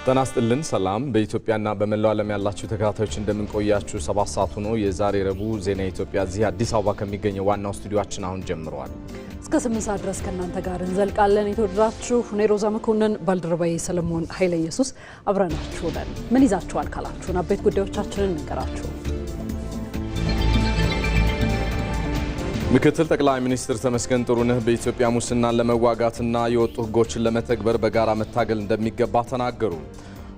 ጤና ይስጥልን ሰላም በኢትዮጵያና በመላው ዓለም ያላችሁ ተከታታዮች እንደምን ቆያችሁ 7 ሰዓት ሆኖ የዛሬ ረቡዕ ዜና ኢትዮጵያ እዚህ አዲስ አበባ ከሚገኘው ዋናው ስቱዲዮአችን አሁን ጀምሯል። እስከ 8 ሰዓት ድረስ ከናንተ ጋር እንዘልቃለን። የተወደዳችሁ ኔሮዛ መኮንን ባልደረባዬ ሰለሞን ኃይለ ኢየሱስ አብረናችሁ ነን። ምን ይዛችኋል ካላችሁን አበይት ጉዳዮቻችንን እንቀራችሁ። ምክትል ጠቅላይ ሚኒስትር ተመስገን ጥሩነህ በኢትዮጵያ ሙስናን ለመዋጋትና የወጡ ህጎችን ለመተግበር በጋራ መታገል እንደሚገባ ተናገሩ።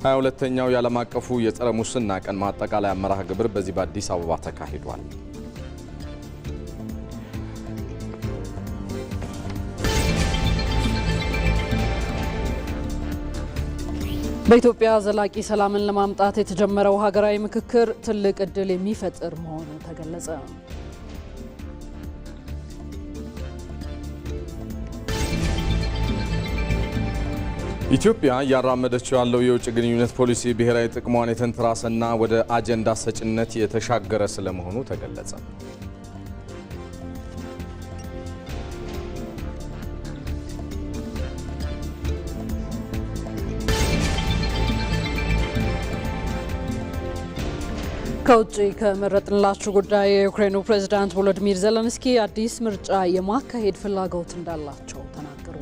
22ኛው የዓለም አቀፉ የጸረ ሙስና ቀን ማጠቃለያ መርሃ ግብር በዚህ በአዲስ አበባ ተካሂዷል። በኢትዮጵያ ዘላቂ ሰላምን ለማምጣት የተጀመረው ሀገራዊ ምክክር ትልቅ ዕድል የሚፈጥር መሆኑ ተገለጸ። ኢትዮጵያ ያራመደችው ያለው የውጭ ግንኙነት ፖሊሲ ብሔራዊ ጥቅሟን የተንተራሰና ወደ አጀንዳ ሰጭነት የተሻገረ ስለመሆኑ ተገለጸ። ከውጭ ከመረጥንላችሁ ጉዳይ የዩክሬኑ ፕሬዝዳንት ቮሎዲሚር ዜሌንስኪ አዲስ ምርጫ የማካሄድ ፍላጎት እንዳላቸው ተናገሩ።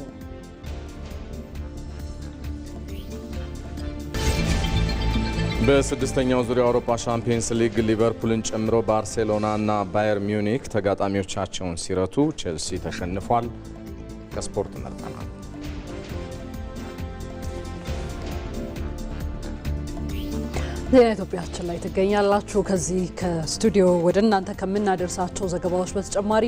በስድስተኛው ዙሪያ አውሮፓ ሻምፒየንስ ሊግ ሊቨርፑልን ጨምሮ ባርሴሎናና ባየር ሚዩኒክ ተጋጣሚዎቻቸውን ሲረቱ ቼልሲ ተሸንፏል። ከስፖርት መርጠናል። ዜና ኢትዮጵያችን ላይ ትገኛላችሁ። ከዚህ ከስቱዲዮ ወደ እናንተ ከምናደርሳቸው ዘገባዎች በተጨማሪ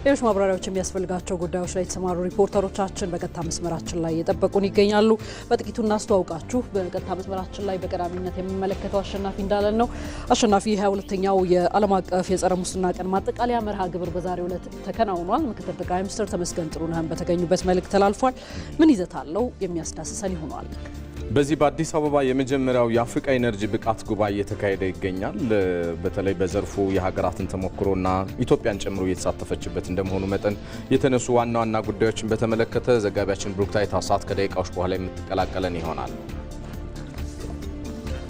ሌሎች ማብራሪያዎች የሚያስፈልጋቸው ጉዳዮች ላይ የተሰማሩ ሪፖርተሮቻችን በቀጥታ መስመራችን ላይ እየጠበቁን ይገኛሉ። በጥቂቱ እናስተዋውቃችሁ። በቀጥታ መስመራችን ላይ በቀዳሚነት የሚመለከተው አሸናፊ እንዳለን ነው። አሸናፊ 22ኛው የዓለም አቀፍ የጸረ ሙስና ቀን ማጠቃለያ መርሃ ግብር በዛሬው ዕለት ተከናውኗል። ምክትል ጠቅላይ ሚኒስትር ተመስገን ጥሩነህ በተገኙበት መልእክት ተላልፏል። ምን ይዘት አለው? የሚያስዳስሰን ይሆናል። በዚህ በአዲስ አበባ የመጀመሪያው የአፍሪካ ኢነርጂ ብቃት ጉባኤ እየተካሄደ ይገኛል። በተለይ በዘርፉ የሀገራትን ተሞክሮና ኢትዮጵያን ጨምሮ እየተሳተፈችበት እንደመሆኑ መጠን የተነሱ ዋና ዋና ጉዳዮችን በተመለከተ ዘጋቢያችን ብሩክታይት አሳት ከደቂቃዎች በኋላ የምትቀላቀለን ይሆናል።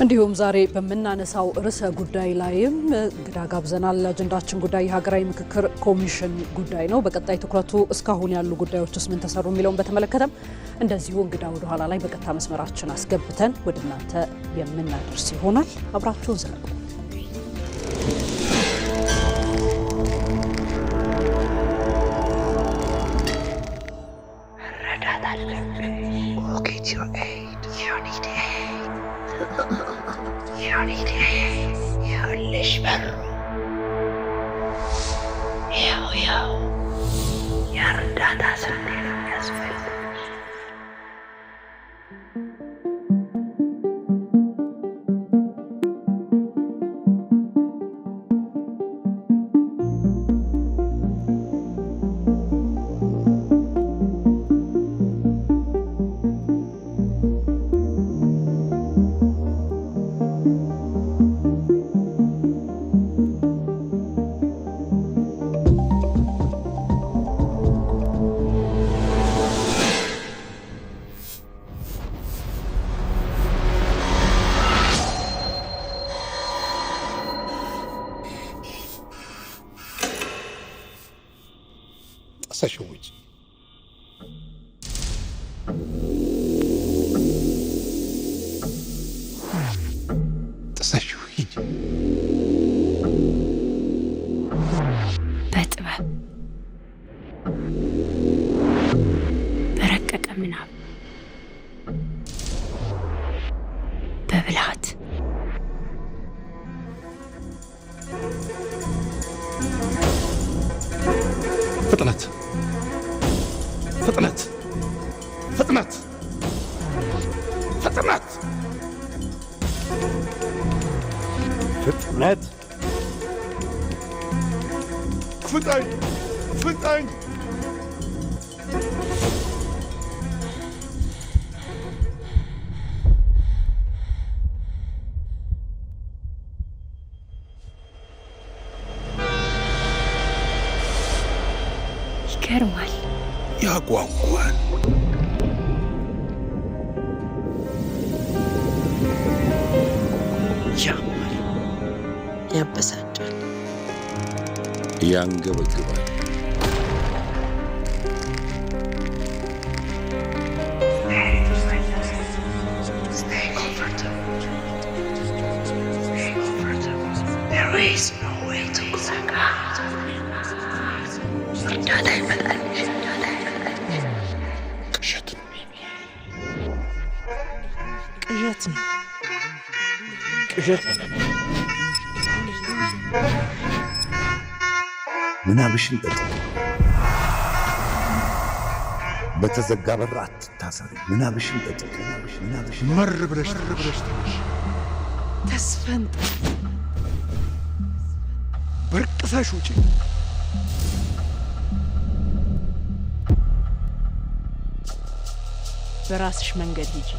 እንዲሁም ዛሬ በመናነሳው ርዕሰ ጉዳይ ላይም እንግዳ ጋብዘናል። አጀንዳችን ጉዳይ የሀገራዊ ምክክር ኮሚሽን ጉዳይ ነው። በቀጣይ ትኩረቱ እስካሁን ያሉ ጉዳዮችስ ምን ተሰሩ የሚለውን በተመለከተም እንደዚሁ እንግዳ ወደ ኋላ ላይ በቀጥታ መስመራችን አስገብተን ወደ እናንተ የምናደርስ ይሆናል። አብራችሁን ዘልቁ። Sashowicz. Sashowicz. በጥበብ በረቀቀ ምናብ በብልሃት ፍጥነት ፍጥነት ፍጥነት ፍጥነት ፍጥነት ፍጠኝ ፍጠኝ ይገርማል። ያጓጓል። ያማል፣ ያበሳጫል፣ ያንገበግባል። ቅዠት ምናብሽን ጠጥ በተዘጋ በር አትታሰሪ። ምናብሽን ጠጥ ምናብሽን መር ብለሽ ተስፈንጥ በርቅሰሽ ውጪ። በራስሽ መንገድ ሂጂ።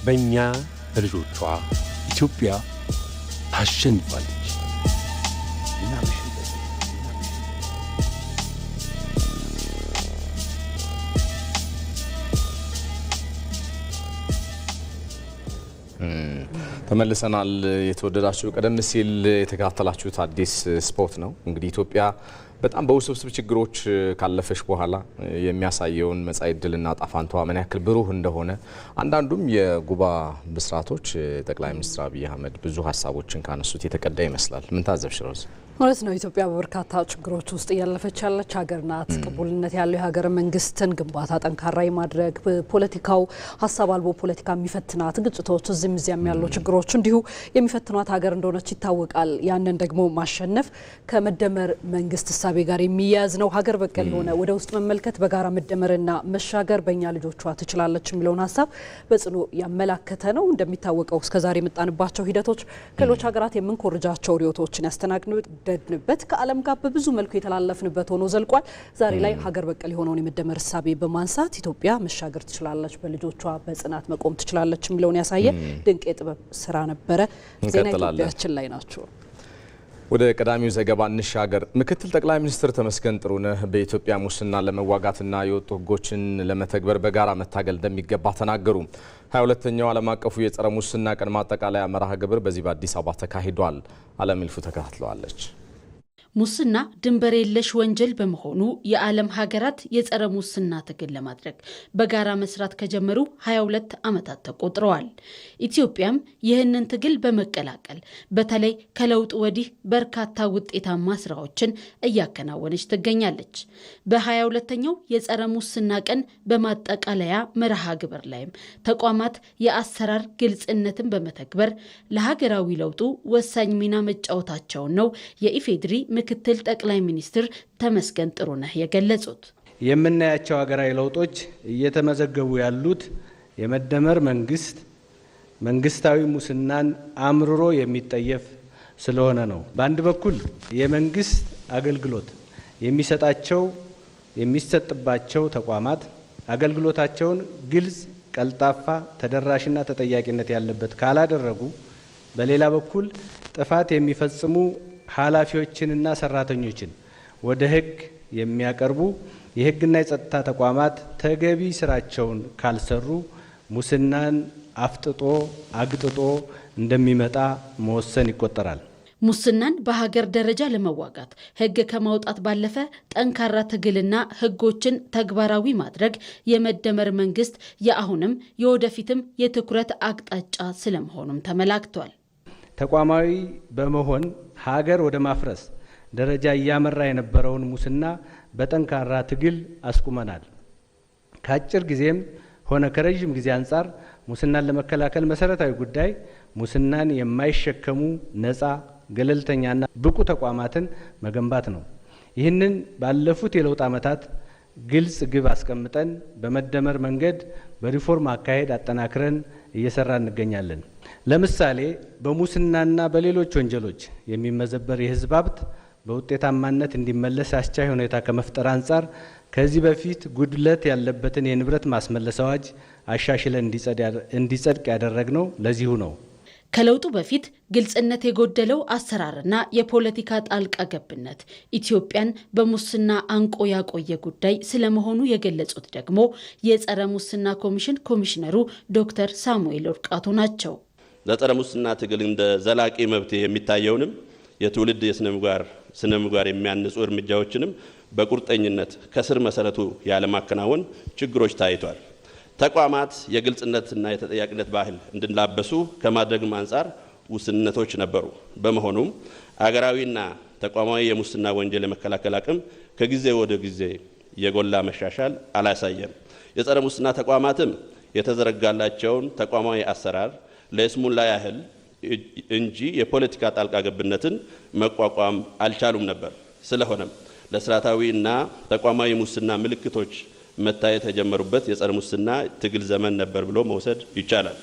በእኛ ልጆቿ ኢትዮጵያ ታሸንፋለች። ተመልሰናል። የተወደዳችሁ ቀደም ሲል የተከታተላችሁት አዲስ ስፖርት ነው። እንግዲህ ኢትዮጵያ በጣም በውስብስብ ችግሮች ካለፈች በኋላ የሚያሳየውን መጻኢ ዕድልና ዕጣ ፈንታዋ ምን ያክል ብሩህ እንደሆነ አንዳንዱም የጉባ ብስራቶች ጠቅላይ ሚኒስትር አብይ አህመድ ብዙ ሀሳቦችን ካነሱት የተቀዳ ይመስላል። ምን ታዘብሽ ሮዝ? ማለት ነው ኢትዮጵያ በበርካታ ችግሮች ውስጥ እያለፈች ያለች ሀገር ናት። ቅቡልነት ያለው የሀገር መንግስትን ግንባታ ጠንካራ የማድረግ ፖለቲካው ሀሳብ አልቦ ፖለቲካ የሚፈትናት ግጭቶች እዚህም እዚያም ያሉ ችግሮች እንዲሁ የሚፈትኗት ሀገር እንደሆነች ይታወቃል። ያንን ደግሞ ማሸነፍ ከመደመር መንግስት እሳቤ ጋር የሚያያዝ ነው። ሀገር በቀል የሆነ ወደ ውስጥ መመልከት፣ በጋራ መደመርና መሻገር በእኛ ልጆቿ ትችላለች የሚለውን ሀሳብ በጽኑ ያመላከተ ነው። እንደሚታወቀው እስከዛሬ የመጣንባቸው ሂደቶች ከሌሎች ሀገራት የምንኮርጃቸው ርዕዮቶችን ያስተናግድንበት ከዓለም ጋር በብዙ መልኩ የተላለፍንበት ሆኖ ዘልቋል። ዛሬ ላይ ሀገር በቀል የሆነውን የመደመር እሳቤ በማንሳት ኢትዮጵያ መሻገር ትችላለች፣ በልጆቿ በጽናት መቆም ትችላለች የሚለውን ያሳየ ድንቅ የጥበብ ስራ ነበረ። ዜና ኢትዮጵያችን ላይ ናቸው። ወደ ቀዳሚው ዘገባ እንሻገር። ምክትል ጠቅላይ ሚኒስትር ተመስገን ጥሩነህ በኢትዮጵያ ሙስና ለመዋጋትና የወጡ ሕጎችን ለመተግበር በጋራ መታገል እንደሚገባ ተናገሩ። 22ኛው ዓለም አቀፉ የጸረ ሙስና ቀን ማጠቃለያ መርሃ ግብር በዚህ በአዲስ አበባ ተካሂዷል። አለም ይልፉ ተከታትለዋለች። ሙስና ድንበር የለሽ ወንጀል በመሆኑ የዓለም ሀገራት የጸረ ሙስና ትግል ለማድረግ በጋራ መስራት ከጀመሩ 22 ዓመታት ተቆጥረዋል። ኢትዮጵያም ይህንን ትግል በመቀላቀል በተለይ ከለውጥ ወዲህ በርካታ ውጤታማ ስራዎችን እያከናወነች ትገኛለች። በ22ኛው የጸረ ሙስና ቀን በማጠቃለያ መርሃ ግብር ላይም ተቋማት የአሰራር ግልጽነትን በመተግበር ለሀገራዊ ለውጡ ወሳኝ ሚና መጫወታቸውን ነው የኢፌድሪ ምክትል ጠቅላይ ሚኒስትር ተመስገን ጥሩነህ የገለጹት። የምናያቸው ሀገራዊ ለውጦች እየተመዘገቡ ያሉት የመደመር መንግስት መንግስታዊ ሙስናን አምርሮ የሚጠየፍ ስለሆነ ነው። በአንድ በኩል የመንግስት አገልግሎት የሚሰጥባቸው ተቋማት አገልግሎታቸውን ግልጽ፣ ቀልጣፋ፣ ተደራሽና ተጠያቂነት ያለበት ካላደረጉ፣ በሌላ በኩል ጥፋት የሚፈጽሙ ኃላፊዎችንና ሰራተኞችን ወደ ሕግ የሚያቀርቡ የሕግና የጸጥታ ተቋማት ተገቢ ስራቸውን ካልሰሩ ሙስናን አፍጥጦ አግጥጦ እንደሚመጣ መወሰን ይቆጠራል። ሙስናን በሀገር ደረጃ ለመዋጋት ሕግ ከማውጣት ባለፈ ጠንካራ ትግልና ሕጎችን ተግባራዊ ማድረግ የመደመር መንግስት የአሁንም የወደፊትም የትኩረት አቅጣጫ ስለመሆኑም ተመላክቷል። ተቋማዊ በመሆን ሀገር ወደ ማፍረስ ደረጃ እያመራ የነበረውን ሙስና በጠንካራ ትግል አስቁመናል። ከአጭር ጊዜም ሆነ ከረዥም ጊዜ አንጻር ሙስናን ለመከላከል መሰረታዊ ጉዳይ ሙስናን የማይሸከሙ ነፃ፣ ገለልተኛና ብቁ ተቋማትን መገንባት ነው። ይህንን ባለፉት የለውጥ ዓመታት ግልጽ ግብ አስቀምጠን በመደመር መንገድ በሪፎርም አካሄድ አጠናክረን እየሰራ እንገኛለን። ለምሳሌ በሙስናና በሌሎች ወንጀሎች የሚመዘበር የህዝብ ሀብት በውጤታማነት እንዲመለስ አስቻይ ሁኔታ ከመፍጠር አንጻር ከዚህ በፊት ጉድለት ያለበትን የንብረት ማስመለስ አዋጅ አሻሽለን እንዲጸድቅ ያደረግነው ለዚሁ ነው። ከለውጡ በፊት ግልጽነት የጎደለው አሰራርና የፖለቲካ ጣልቃ ገብነት ኢትዮጵያን በሙስና አንቆ ያቆየ ጉዳይ ስለመሆኑ የገለጹት ደግሞ የጸረ ሙስና ኮሚሽን ኮሚሽነሩ ዶክተር ሳሙኤል ወርቃቱ ናቸው። ለጸረ ሙስና ትግል እንደ ዘላቂ መብት የሚታየውንም የትውልድ ስነ ምግባር የሚያንጹ እርምጃዎችንም በቁርጠኝነት ከስር መሰረቱ ያለማከናወን ችግሮች ታይቷል። ተቋማት የግልጽነትና የተጠያቂነት ባህል እንድንላበሱ ከማድረግም አንጻር ውስንነቶች ነበሩ። በመሆኑም አገራዊና ተቋማዊ የሙስና ወንጀል የመከላከል አቅም ከጊዜ ወደ ጊዜ የጎላ መሻሻል አላሳየም። የጸረ ሙስና ተቋማትም የተዘረጋላቸውን ተቋማዊ አሰራር ለስሙላ ያህል እንጂ የፖለቲካ ጣልቃ ገብነትን መቋቋም አልቻሉም ነበር። ስለሆነም ለስርዓታዊና ተቋማዊ ሙስና ምልክቶች መታየት የጀመሩበት የጸረ ሙስና ትግል ዘመን ነበር ብሎ መውሰድ ይቻላል።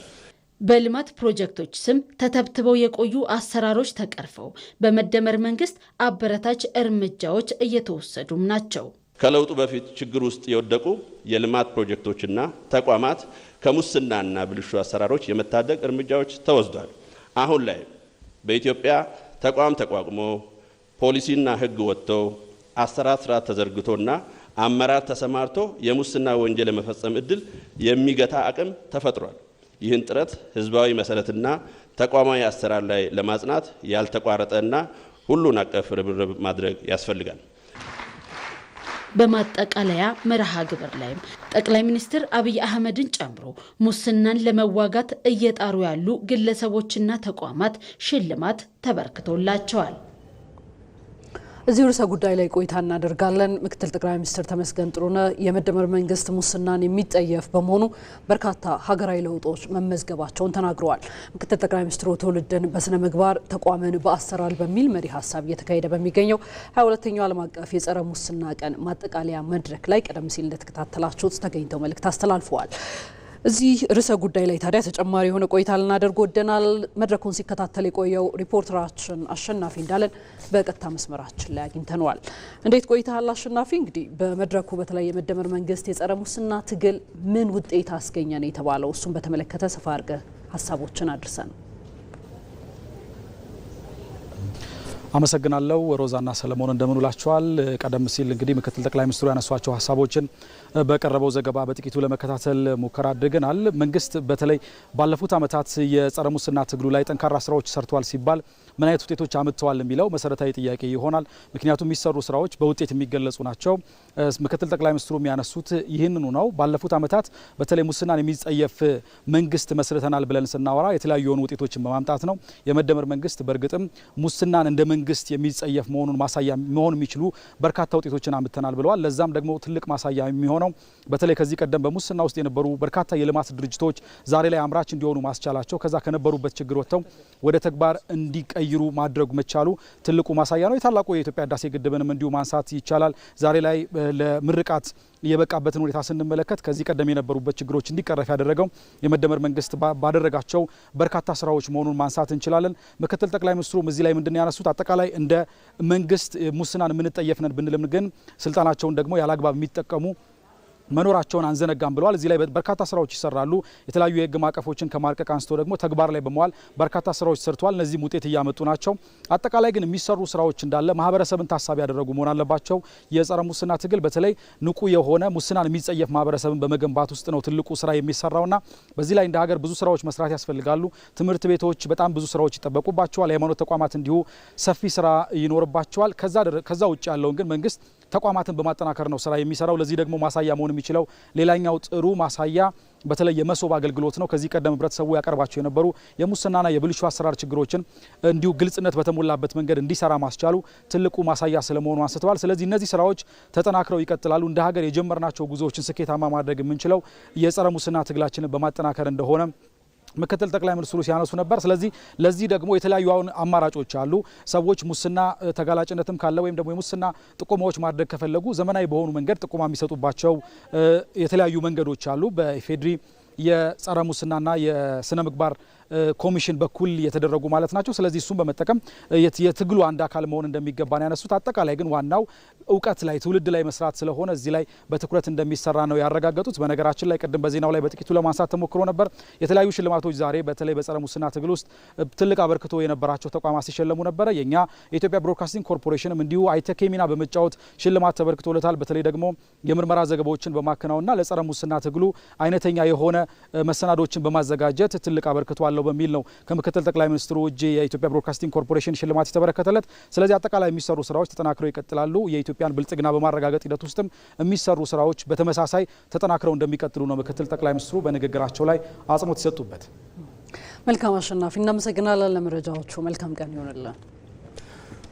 በልማት ፕሮጀክቶች ስም ተተብትበው የቆዩ አሰራሮች ተቀርፈው በመደመር መንግስት አበረታች እርምጃዎች እየተወሰዱም ናቸው። ከለውጡ በፊት ችግር ውስጥ የወደቁ የልማት ፕሮጀክቶችና ተቋማት ከሙስናና ብልሹ አሰራሮች የመታደግ እርምጃዎች ተወስዷል። አሁን ላይ በኢትዮጵያ ተቋም ተቋቁሞ ፖሊሲና ሕግ ወጥቶ አሰራር ስርዓት ተዘርግቶና አመራር ተሰማርቶ የሙስና ወንጀል የመፈጸም እድል የሚገታ አቅም ተፈጥሯል። ይህን ጥረት ህዝባዊ መሰረትና ተቋማዊ አሰራር ላይ ለማጽናት ያልተቋረጠና ሁሉን አቀፍ ርብርብ ማድረግ ያስፈልጋል። በማጠቃለያ መርሃ ግብር ላይም ጠቅላይ ሚኒስትር አብይ አህመድን ጨምሮ ሙስናን ለመዋጋት እየጣሩ ያሉ ግለሰቦችና ተቋማት ሽልማት ተበርክቶላቸዋል። እዚህ ርዕሰ ጉዳይ ላይ ቆይታ እናደርጋለን። ምክትል ጠቅላይ ሚኒስትር ተመስገን ጥሩነህ የመደመር መንግስት ሙስናን የሚጠየፍ በመሆኑ በርካታ ሀገራዊ ለውጦች መመዝገባቸውን ተናግረዋል። ምክትል ጠቅላይ ሚኒስትሩ ትውልድን በስነ ምግባር ተቋምን በአሰራር በሚል መሪ ሀሳብ እየተካሄደ በሚገኘው 22ኛው ዓለም አቀፍ የጸረ ሙስና ቀን ማጠቃለያ መድረክ ላይ ቀደም ሲል እንደተከታተላችሁት ተገኝተው መልእክት አስተላልፈዋል። እዚህ ርዕሰ ጉዳይ ላይ ታዲያ ተጨማሪ የሆነ ቆይታ ልናደርግ ወደናል። መድረኩን ሲከታተል የቆየው ሪፖርተራችን አሸናፊ እንዳለን በቀጥታ መስመራችን ላይ አግኝተነዋል። እንዴት ቆይታል አሸናፊ? እንግዲህ በመድረኩ በተለይ የመደመር መንግስት የጸረ ሙስና ትግል ምን ውጤት አስገኘ ነው የተባለው? እሱን በተመለከተ ሰፋ አድርገህ ሀሳቦችን አድርሰን። አመሰግናለሁ ሮዛና ሰለሞን እንደምንውላችኋል። ቀደም ሲል እንግዲህ ምክትል ጠቅላይ ሚኒስትሩ ያነሷቸው ሀሳቦችን በቀረበው ዘገባ በጥቂቱ ለመከታተል ሙከራ አድርገናል። መንግስት በተለይ ባለፉት ዓመታት የጸረ ሙስና ትግሉ ላይ ጠንካራ ስራዎች ሰርቷል ሲባል ምን አይነት ውጤቶች አምጥተዋል የሚለው መሰረታዊ ጥያቄ ይሆናል። ምክንያቱም የሚሰሩ ስራዎች በውጤት የሚገለጹ ናቸው። ምክትል ጠቅላይ ሚኒስትሩ የሚያነሱት ይህንኑ ነው። ባለፉት ዓመታት በተለይ ሙስናን የሚጸየፍ መንግስት መስርተናል ብለን ስናወራ የተለያዩ የሆኑ ውጤቶችን በማምጣት ነው። የመደመር መንግስት በእርግጥም ሙስናን እንደ መንግስት የሚጸየፍ መሆኑን ማሳያ መሆን የሚችሉ በርካታ ውጤቶችን አምጥተናል ብለዋል። ለዛም ደግሞ ትልቅ ማሳያ የሚሆነው በተለይ ከዚህ ቀደም በሙስና ውስጥ የነበሩ በርካታ የልማት ድርጅቶች ዛሬ ላይ አምራች እንዲሆኑ ማስቻላቸው፣ ከዛ ከነበሩበት ችግር ወጥተው ወደ ተግባር እንዲቀይሩ ማድረግ መቻሉ ትልቁ ማሳያ ነው። የታላቁ የኢትዮጵያ ህዳሴ ግድብንም እንዲሁ ማንሳት ይቻላል። ዛሬ ላይ ለምርቃት የበቃበትን ሁኔታ ስንመለከት ከዚህ ቀደም የነበሩበት ችግሮች እንዲቀረፍ ያደረገው የመደመር መንግስት ባደረጋቸው በርካታ ስራዎች መሆኑን ማንሳት እንችላለን። ምክትል ጠቅላይ ሚኒስትሩም እዚህ ላይ ምንድን ያነሱት አጠቃላይ እንደ መንግስት ሙስናን የምንጠየፍነን ብንልም ግን ስልጣናቸውን ደግሞ ያላግባብ የሚጠቀሙ መኖራቸውን አንዘነጋም ብለዋል። እዚህ ላይ በርካታ ስራዎች ይሰራሉ። የተለያዩ የህግ ማዕቀፎችን ከማርቀቅ አንስቶ ደግሞ ተግባር ላይ በመዋል በርካታ ስራዎች ሰርተዋል። እነዚህም ውጤት እያመጡ ናቸው። አጠቃላይ ግን የሚሰሩ ስራዎች እንዳለ ማህበረሰብን ታሳቢ ያደረጉ መሆን አለባቸው። የጸረ ሙስና ትግል በተለይ ንቁ የሆነ ሙስናን የሚጸየፍ ማህበረሰብን በመገንባት ውስጥ ነው ትልቁ ስራ የሚሰራውና በዚህ ላይ እንደ ሀገር ብዙ ስራዎች መስራት ያስፈልጋሉ። ትምህርት ቤቶች በጣም ብዙ ስራዎች ይጠበቁባቸዋል። የሃይማኖት ተቋማት እንዲሁ ሰፊ ስራ ይኖርባቸዋል። ከዛ ውጭ ያለውን ግን መንግስት ተቋማትን በማጠናከር ነው ስራ የሚሰራው። ለዚህ ደግሞ ማሳያ መሆን የሚችለው ሌላኛው ጥሩ ማሳያ በተለይ የመሶብ አገልግሎት ነው። ከዚህ ቀደም ህብረተሰቡ ያቀርባቸው የነበሩ የሙስናና የብልሹ አሰራር ችግሮችን እንዲሁ ግልጽነት በተሞላበት መንገድ እንዲሰራ ማስቻሉ ትልቁ ማሳያ ስለመሆኑ አንስተዋል። ስለዚህ እነዚህ ስራዎች ተጠናክረው ይቀጥላሉ። እንደ ሀገር የጀመርናቸው ጉዞዎችን ስኬታማ ማድረግ የምንችለው የጸረ ሙስና ትግላችንን በማጠናከር እንደሆነ ምክትል ጠቅላይ ሚኒስትሩ ሲያነሱ ነበር። ስለዚህ ለዚህ ደግሞ የተለያዩ አማራጮች አሉ። ሰዎች ሙስና ተጋላጭነትም ካለ ወይም ደግሞ የሙስና ጥቆማዎች ማድረግ ከፈለጉ ዘመናዊ በሆኑ መንገድ ጥቆማ የሚሰጡባቸው የተለያዩ መንገዶች አሉ። በኢፌድሪ የጸረ ሙስናና የስነ ምግባር ኮሚሽን በኩል የተደረጉ ማለት ናቸው። ስለዚህ እሱን በመጠቀም የትግሉ አንድ አካል መሆን እንደሚገባ ነው ያነሱት። አጠቃላይ ግን ዋናው እውቀት ላይ ትውልድ ላይ መስራት ስለሆነ እዚህ ላይ በትኩረት እንደሚሰራ ነው ያረጋገጡት። በነገራችን ላይ ቅድም በዜናው ላይ በጥቂቱ ለማንሳት ተሞክሮ ነበር። የተለያዩ ሽልማቶች ዛሬ በተለይ በጸረ ሙስና ትግል ውስጥ ትልቅ አበርክቶ የነበራቸው ተቋማት ሲሸለሙ ነበር። የኛ የኢትዮጵያ ብሮድካስቲንግ ኮርፖሬሽንም እንዲሁ አይተኬ ሚና በመጫወት ሽልማት ተበርክቶለታል። በተለይ ደግሞ የምርመራ ዘገባዎችን በማከናወንና ለጸረ ሙስና ትግሉ አይነተኛ የሆነ መሰናዶችን በማዘጋጀት ትልቅ አበርክቶ አለው በሚል ነው ከምክትል ጠቅላይ ሚኒስትሩ እጅ የኢትዮጵያ ብሮድካስቲንግ ኮርፖሬሽን ሽልማት የተበረከተለት። ስለዚህ አጠቃላይ የሚሰሩ ስራዎች ተጠናክረው ይቀጥላሉ። የኢትዮጵያን ብልጽግና በማረጋገጥ ሂደት ውስጥም የሚሰሩ ስራዎች በተመሳሳይ ተጠናክረው እንደሚቀጥሉ ነው ምክትል ጠቅላይ ሚኒስትሩ በንግግራቸው ላይ አጽንኦት የሰጡበት። መልካም አሸናፊ፣ እናመሰግናለን ለመረጃዎቹ። መልካም ቀን ይሆንልን።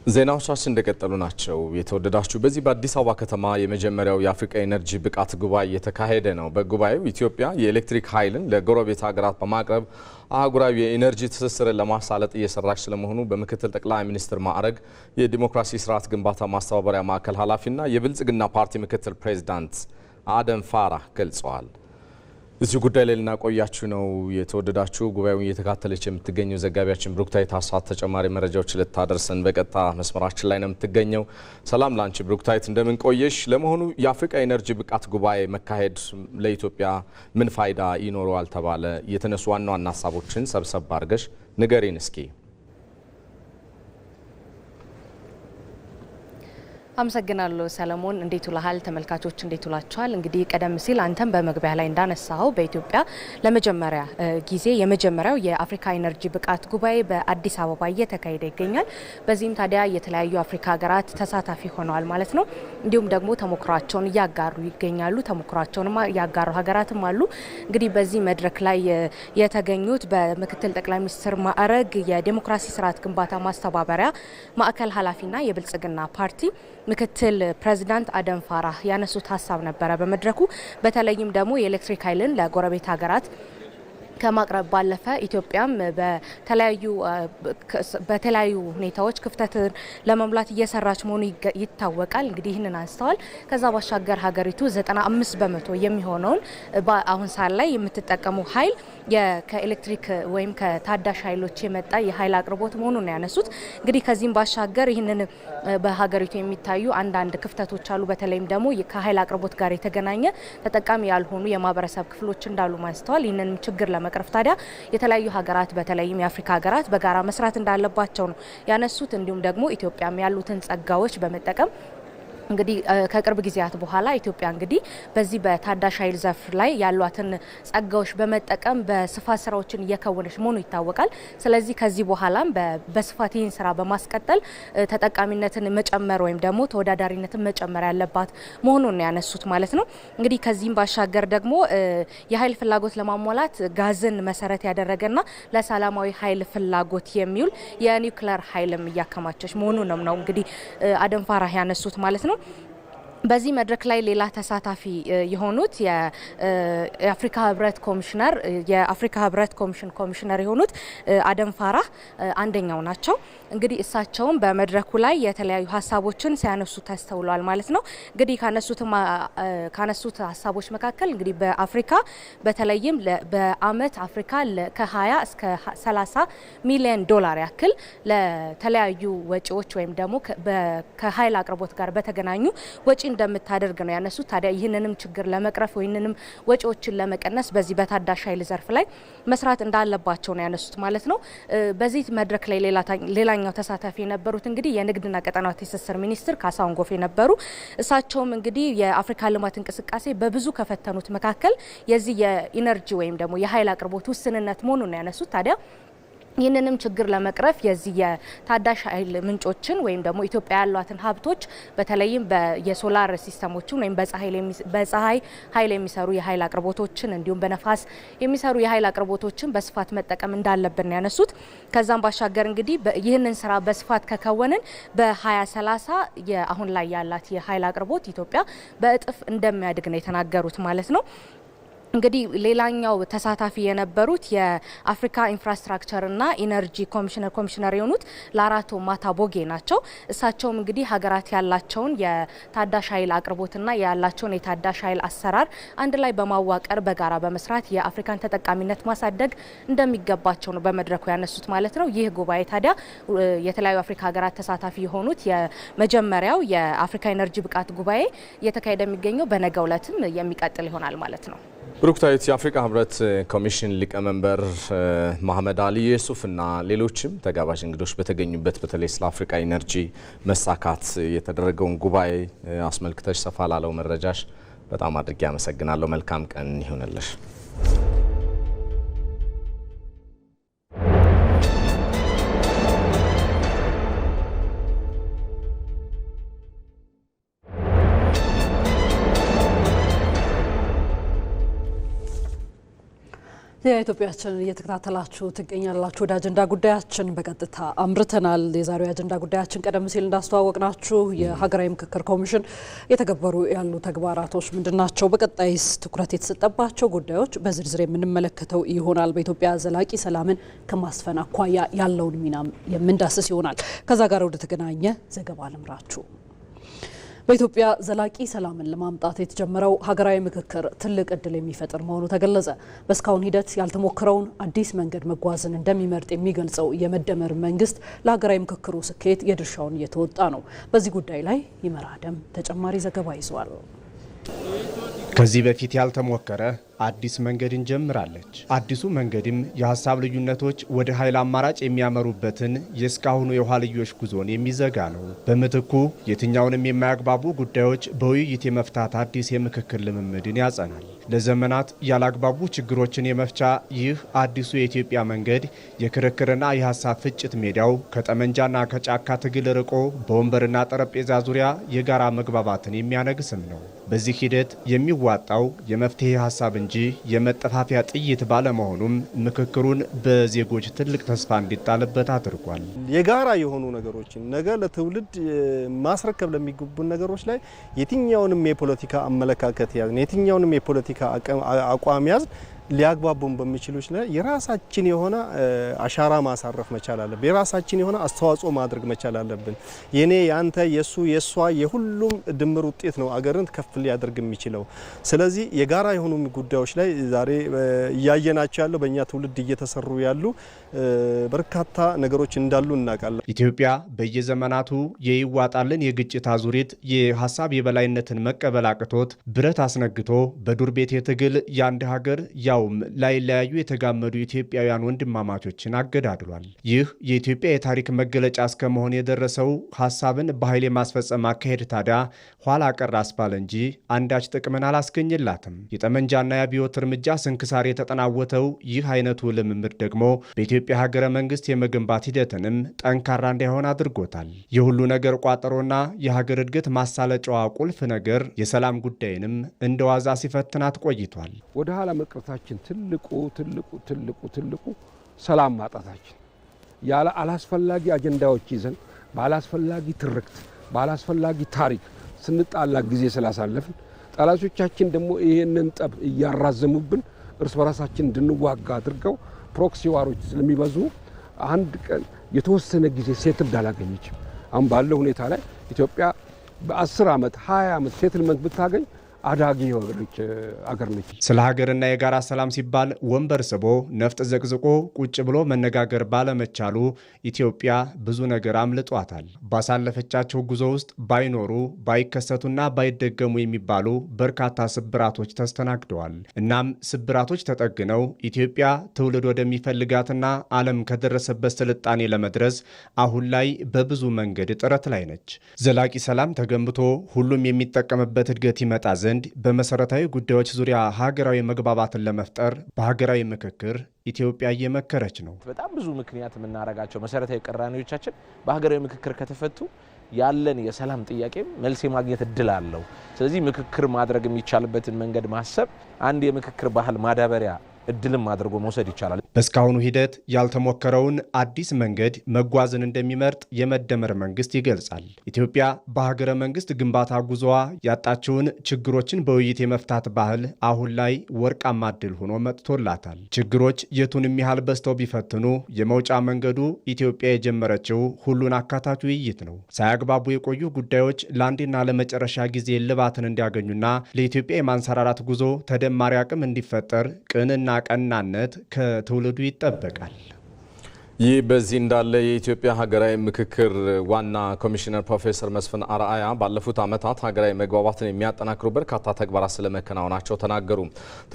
ዜናዎቻችን እንደቀጠሉ ናቸው። የተወደዳችሁ በዚህ በአዲስ አበባ ከተማ የመጀመሪያው የአፍሪካ ኤነርጂ ብቃት ጉባኤ እየተካሄደ ነው። በጉባኤው ኢትዮጵያ የኤሌክትሪክ ኃይልን ለጎረቤት ሀገራት በማቅረብ አህጉራዊ የኤነርጂ ትስስርን ለማሳለጥ እየሰራች ስለመሆኑ በምክትል ጠቅላይ ሚኒስትር ማዕረግ የዲሞክራሲ ስርዓት ግንባታ ማስተባበሪያ ማዕከል ኃላፊና የብልጽግና ፓርቲ ምክትል ፕሬዝዳንት አደም ፋራህ ገልጸዋል። እዚህ ጉዳይ ላይ ልናቆያችሁ ነው። የተወደዳችሁ ጉባኤውን እየተካተለች የምትገኘው ዘጋቢያችን ብሩክታይት አስራት ተጨማሪ መረጃዎች ልታደርሰን በቀጥታ መስመራችን ላይ ነው የምትገኘው። ሰላም ላንቺ ብሩክታይት፣ እንደምን ቆየሽ? ለመሆኑ የአፍሪካ ኤነርጂ ብቃት ጉባኤ መካሄድ ለኢትዮጵያ ምን ፋይዳ ይኖረዋል ተባለ? የተነሱ ዋና ዋና ሀሳቦችን ሰብሰብ አድርገሽ ንገሪን እስኪ። አመሰግናለሁ ሰለሞን። እንዴት ውለሃል? ተመልካቾች እንዴት ውላችኋል? እንግዲህ ቀደም ሲል አንተም በመግቢያ ላይ እንዳነሳው በኢትዮጵያ ለመጀመሪያ ጊዜ የመጀመሪያው የአፍሪካ ኤነርጂ ብቃት ጉባኤ በአዲስ አበባ እየተካሄደ ይገኛል። በዚህም ታዲያ የተለያዩ አፍሪካ ሀገራት ተሳታፊ ሆነዋል ማለት ነው። እንዲሁም ደግሞ ተሞክሯቸውን እያጋሩ ይገኛሉ። ተሞክሯቸውንም ያጋሩ ሀገራትም አሉ። እንግዲህ በዚህ መድረክ ላይ የተገኙት በምክትል ጠቅላይ ሚኒስትር ማዕረግ የዲሞክራሲ ስርዓት ግንባታ ማስተባበሪያ ማዕከል ኃላፊና የብልጽግና ፓርቲ ምክትል ፕሬዝዳንት አደም ፋራህ ያነሱት ሀሳብ ነበረ። በመድረኩ በተለይም ደግሞ የኤሌክትሪክ ኃይልን ለጎረቤት ሀገራት ከማቅረብ ባለፈ ኢትዮጵያም በተለያዩ ሁኔታዎች ክፍተትን ለመሙላት እየሰራች መሆኑ ይታወቃል። እንግዲህ ይህንን አንስተዋል። ከዛ ባሻገር ሀገሪቱ 95 በመቶ የሚሆነውን በአሁን ሰዓት ላይ የምትጠቀመው ኃይል ከኤሌክትሪክ ወይም ከታዳሽ ኃይሎች የመጣ የኃይል አቅርቦት መሆኑን ያነሱት። እንግዲህ ከዚህም ባሻገር ይህንን በሀገሪቱ የሚታዩ አንዳንድ ክፍተቶች አሉ። በተለይም ደግሞ ከኃይል አቅርቦት ጋር የተገናኘ ተጠቃሚ ያልሆኑ የማህበረሰብ ክፍሎች እንዳሉ አንስተዋል። ይህንን ችግር ለመቅረፍ ታዲያ የተለያዩ ሀገራት በተለይም የአፍሪካ ሀገራት በጋራ መስራት እንዳለባቸው ነው ያነሱት። እንዲሁም ደግሞ ኢትዮጵያም ያሉትን ጸጋዎች በመጠቀም እንግዲህ ከቅርብ ጊዜያት በኋላ ኢትዮጵያ እንግዲህ በዚህ በታዳሽ ኃይል ዘርፍ ላይ ያሏትን ጸጋዎች በመጠቀም በስፋት ስራዎችን እየከወነች መሆኑ ይታወቃል። ስለዚህ ከዚህ በኋላም በስፋት ይህን ስራ በማስቀጠል ተጠቃሚነትን መጨመር ወይም ደግሞ ተወዳዳሪነትን መጨመር ያለባት መሆኑን ያነሱት ማለት ነው። እንግዲህ ከዚህም ባሻገር ደግሞ የኃይል ፍላጎት ለማሟላት ጋዝን መሰረት ያደረገና ለሰላማዊ ኃይል ፍላጎት የሚውል የኒውክሌር ኃይልም እያከማቸች መሆኑንም ነው እንግዲህ አደም ፋራህ ያነሱት ማለት ነው። በዚህ መድረክ ላይ ሌላ ተሳታፊ የሆኑት የአፍሪካ ህብረት ኮሚሽነር የሆኑት አደም ፋራህ አንደኛው ናቸው። እንግዲህ እሳቸውም በመድረኩ ላይ የተለያዩ ሀሳቦችን ሲያነሱ ተስተውሏል ማለት ነው። እንግዲህ ካነሱት ሀሳቦች መካከል እንግዲህ በአፍሪካ በተለይም በአመት አፍሪካ ከ20 እስከ 30 ሚሊዮን ዶላር ያክል ለተለያዩ ወጪዎች ወይም ደግሞ ከኃይል አቅርቦት ጋር በተገናኙ ወጪ እንደምታደርግ ነው ያነሱት። ታዲያ ይህንንም ችግር ለመቅረፍ ወይንንም ወጪዎችን ለመቀነስ በዚህ በታዳሽ ኃይል ዘርፍ ላይ መስራት እንዳለባቸው ነው ያነሱት ማለት ነው። በዚህ መድረክ ላይ ሌላኛው ተሳታፊ የነበሩት እንግዲህ የንግድና ቀጠናዊ ትስስር ሚኒስትር ካሳሁን ጎፌ ነበሩ። እሳቸውም እንግዲህ የአፍሪካ ልማት እንቅስቃሴ በብዙ ከፈተኑት መካከል የዚህ የኢነርጂ ወይም ደግሞ የኃይል አቅርቦት ውስንነት መሆኑን ነው ያነሱት። ታዲያ ይህንንም ችግር ለመቅረፍ የዚህ የታዳሽ ኃይል ምንጮችን ወይም ደግሞ ኢትዮጵያ ያሏትን ሀብቶች በተለይም የሶላር ሲስተሞችን ወይም በፀሐይ ኃይል የሚሰሩ የኃይል አቅርቦቶችን እንዲሁም በነፋስ የሚሰሩ የኃይል አቅርቦቶችን በስፋት መጠቀም እንዳለብን ያነሱት። ከዛም ባሻገር እንግዲህ ይህንን ስራ በስፋት ከከወንን በ2030 አሁን ላይ ያላት የኃይል አቅርቦት ኢትዮጵያ በእጥፍ እንደሚያድግ ነው የተናገሩት ማለት ነው። እንግዲህ ሌላኛው ተሳታፊ የነበሩት የአፍሪካ ኢንፍራስትራክቸርና ኢነርጂ ኮሚሽነር የሆኑት ላራቶ ማታቦጌ ናቸው። እሳቸውም እንግዲህ ሀገራት ያላቸውን የታዳሽ ኃይል አቅርቦትና ያላቸውን የታዳሽ ኃይል አሰራር አንድ ላይ በማዋቀር በጋራ በመስራት የአፍሪካን ተጠቃሚነት ማሳደግ እንደሚገባቸው ነው በመድረኩ ያነሱት ማለት ነው። ይህ ጉባኤ ታዲያ የተለያዩ አፍሪካ ሀገራት ተሳታፊ የሆኑት የመጀመሪያው የአፍሪካ ኢነርጂ ብቃት ጉባኤ እየተካሄደ የሚገኘው በነገው ዕለትም የሚቀጥል ይሆናል ማለት ነው። ብሩክታዊት የአፍሪካ ህብረት ኮሚሽን ሊቀመንበር መሐመድ አሊ ዩሱፍና ሌሎችም ተጋባዥ እንግዶች በተገኙበት በተለይ ስለ አፍሪካ ኢነርጂ መሳካት የተደረገውን ጉባኤ አስመልክተሽ ሰፋ ላለው መረጃሽ በጣም አድርጌ አመሰግናለሁ። መልካም ቀን ይሁንልሽ። የኢትዮጵያችንን እየተከታተላችሁ ትገኛላችሁ። ወደ አጀንዳ ጉዳያችን በቀጥታ አምርተናል። የዛሬው አጀንዳ ጉዳያችን ቀደም ሲል እንዳስተዋወቅናችሁ የሀገራዊ ምክክር ኮሚሽን የተገበሩ ያሉ ተግባራቶች ምንድናቸው፣ በቀጣይስ ትኩረት የተሰጠባቸው ጉዳዮች በዝርዝር የምንመለከተው ይሆናል። በኢትዮጵያ ዘላቂ ሰላምን ከማስፈን አኳያ ያለውን ሚናም የምንዳስስ ይሆናል። ከዛ ጋር ወደ ተገናኘ ዘገባ ልምራችሁ። በኢትዮጵያ ዘላቂ ሰላምን ለማምጣት የተጀመረው ሀገራዊ ምክክር ትልቅ እድል የሚፈጥር መሆኑ ተገለጸ። በእስካሁን ሂደት ያልተሞከረውን አዲስ መንገድ መጓዝን እንደሚመርጥ የሚገልጸው የመደመር መንግስት ለሀገራዊ ምክክሩ ስኬት የድርሻውን እየተወጣ ነው። በዚህ ጉዳይ ላይ ይመራደም ተጨማሪ ዘገባ ይዟል። ከዚህ በፊት ያልተሞከረ አዲስ መንገድ እንጀምራለች። አዲሱ መንገድም የሀሳብ ልዩነቶች ወደ ኃይል አማራጭ የሚያመሩበትን የእስካሁኑ የኋልዮሽ ጉዞን የሚዘጋ ነው። በምትኩ የትኛውንም የማያግባቡ ጉዳዮች በውይይት የመፍታት አዲስ የምክክር ልምምድን ያጸናል። ለዘመናት ያላግባቡ ችግሮችን የመፍቻ ይህ አዲሱ የኢትዮጵያ መንገድ የክርክርና የሀሳብ ፍጭት ሜዳው ከጠመንጃና ከጫካ ትግል ርቆ በወንበርና ጠረጴዛ ዙሪያ የጋራ መግባባትን የሚያነግስም ነው። በዚህ ሂደት የሚዋጣው የመፍትሄ ሀሳብ እንጂ የመጠፋፊያ ጥይት ባለመሆኑም ምክክሩን በዜጎች ትልቅ ተስፋ እንዲጣልበት አድርጓል። የጋራ የሆኑ ነገሮችን ነገ ለትውልድ ማስረከብ ለሚገቡን ነገሮች ላይ የትኛውንም የፖለቲካ አመለካከት ያዝ፣ የትኛውንም የፖለቲካ አቋም ያዝ ሊያግባቡን በሚችሉት ላይ የራሳችን የሆነ አሻራ ማሳረፍ መቻል አለብን። የራሳችን የሆነ አስተዋጽኦ ማድረግ መቻል አለብን። የኔ ያንተ የሱ የሷ የሁሉም ድምር ውጤት ነው አገርን ከፍ ሊያደርግ የሚችለው። ስለዚህ የጋራ የሆኑ ጉዳዮች ላይ ዛሬ እያየናቸው ያለው በእኛ ትውልድ እየተሰሩ ያሉ በርካታ ነገሮች እንዳሉ እናውቃለን። ኢትዮጵያ በየዘመናቱ የይዋጣልን የግጭት አዙሪት የሀሳብ የበላይነትን መቀበል አቅቶት ብረት አስነግቶ በዱር ቤት የትግል የአንድ ሀገር ያውም ላይለያዩ የተጋመዱ ኢትዮጵያውያን ወንድማማቾችን አገዳድሏል። ይህ የኢትዮጵያ የታሪክ መገለጫ እስከመሆን የደረሰው ሀሳብን በኃይል የማስፈጸም አካሄድ ታዲያ ኋላ ቀር አስባል እንጂ አንዳች ጥቅምን አላስገኝላትም። የጠመንጃና የአብዮት እርምጃ ስንክሳር የተጠናወተው ይህ አይነቱ ልምምድ ደግሞ በኢትዮጵያ ሀገረ መንግስት የመገንባት ሂደትንም ጠንካራ እንዳይሆን አድርጎታል። የሁሉ ነገር ቋጠሮና የሀገር እድገት ማሳለጫዋ ቁልፍ ነገር የሰላም ጉዳይንም እንደ ዋዛ ሲፈትናት ቆይቷል። ወደ ኋላ መቅረታችን ትልቁ ሰላም ማጣታችን፣ ያለ አላስፈላጊ አጀንዳዎች ይዘን ባላስፈላጊ ትርክት ባላስፈላጊ ታሪክ ስንጣላ ጊዜ ስላሳለፍን ጠላቶቻችን ደግሞ ይሄንን ጠብ እያራዘሙብን እርስ በራሳችን እንድንዋጋ አድርገው ፕሮክሲ ዋሮች ስለሚበዙ አንድ ቀን የተወሰነ ጊዜ ሴትልድ አላገኘችም። አሁን ባለው ሁኔታ ላይ ኢትዮጵያ በ10 ዓመት 20 ዓመት ሴትልመንት ብታገኝ አዳጊ የሆነች አገር ነች። ስለ ሀገርና የጋራ ሰላም ሲባል ወንበር ስቦ ነፍጥ ዘቅዝቆ ቁጭ ብሎ መነጋገር ባለመቻሉ ኢትዮጵያ ብዙ ነገር አምልጧታል። ባሳለፈቻቸው ጉዞ ውስጥ ባይኖሩ ባይከሰቱና ባይደገሙ የሚባሉ በርካታ ስብራቶች ተስተናግደዋል። እናም ስብራቶች ተጠግነው ኢትዮጵያ ትውልድ ወደሚፈልጋትና ዓለም ከደረሰበት ስልጣኔ ለመድረስ አሁን ላይ በብዙ መንገድ ጥረት ላይ ነች። ዘላቂ ሰላም ተገንብቶ ሁሉም የሚጠቀምበት እድገት ይመጣ ዘንድ በመሰረታዊ ጉዳዮች ዙሪያ ሀገራዊ መግባባትን ለመፍጠር በሀገራዊ ምክክር ኢትዮጵያ እየመከረች ነው። በጣም ብዙ ምክንያት የምናረጋቸው መሰረታዊ ቅራኔዎቻችን በሀገራዊ ምክክር ከተፈቱ ያለን የሰላም ጥያቄ መልስ የማግኘት እድል አለው። ስለዚህ ምክክር ማድረግ የሚቻልበትን መንገድ ማሰብ አንድ የምክክር ባህል ማዳበሪያ እድልም አድርጎ መውሰድ ይቻላል። በስካሁኑ ሂደት ያልተሞከረውን አዲስ መንገድ መጓዝን እንደሚመርጥ የመደመር መንግስት ይገልጻል። ኢትዮጵያ በሀገረ መንግስት ግንባታ ጉዞዋ ያጣችውን ችግሮችን በውይይት የመፍታት ባህል አሁን ላይ ወርቃማ እድል ሆኖ መጥቶላታል። ችግሮች የቱንም ያህል በዝተው ቢፈትኑ የመውጫ መንገዱ ኢትዮጵያ የጀመረችው ሁሉን አካታች ውይይት ነው። ሳያግባቡ የቆዩ ጉዳዮች ለአንዴና ለመጨረሻ ጊዜ ልባትን እንዲያገኙና ለኢትዮጵያ የማንሰራራት ጉዞ ተደማሪ አቅም እንዲፈጠር ቅንና ቀናነት ከትውልዱ ይጠበቃል። ይህ በዚህ እንዳለ የኢትዮጵያ ሀገራዊ ምክክር ዋና ኮሚሽነር ፕሮፌሰር መስፍን አርአያ ባለፉት ዓመታት ሀገራዊ መግባባትን የሚያጠናክሩ በርካታ ተግባራት ስለመከናወናቸው ተናገሩ።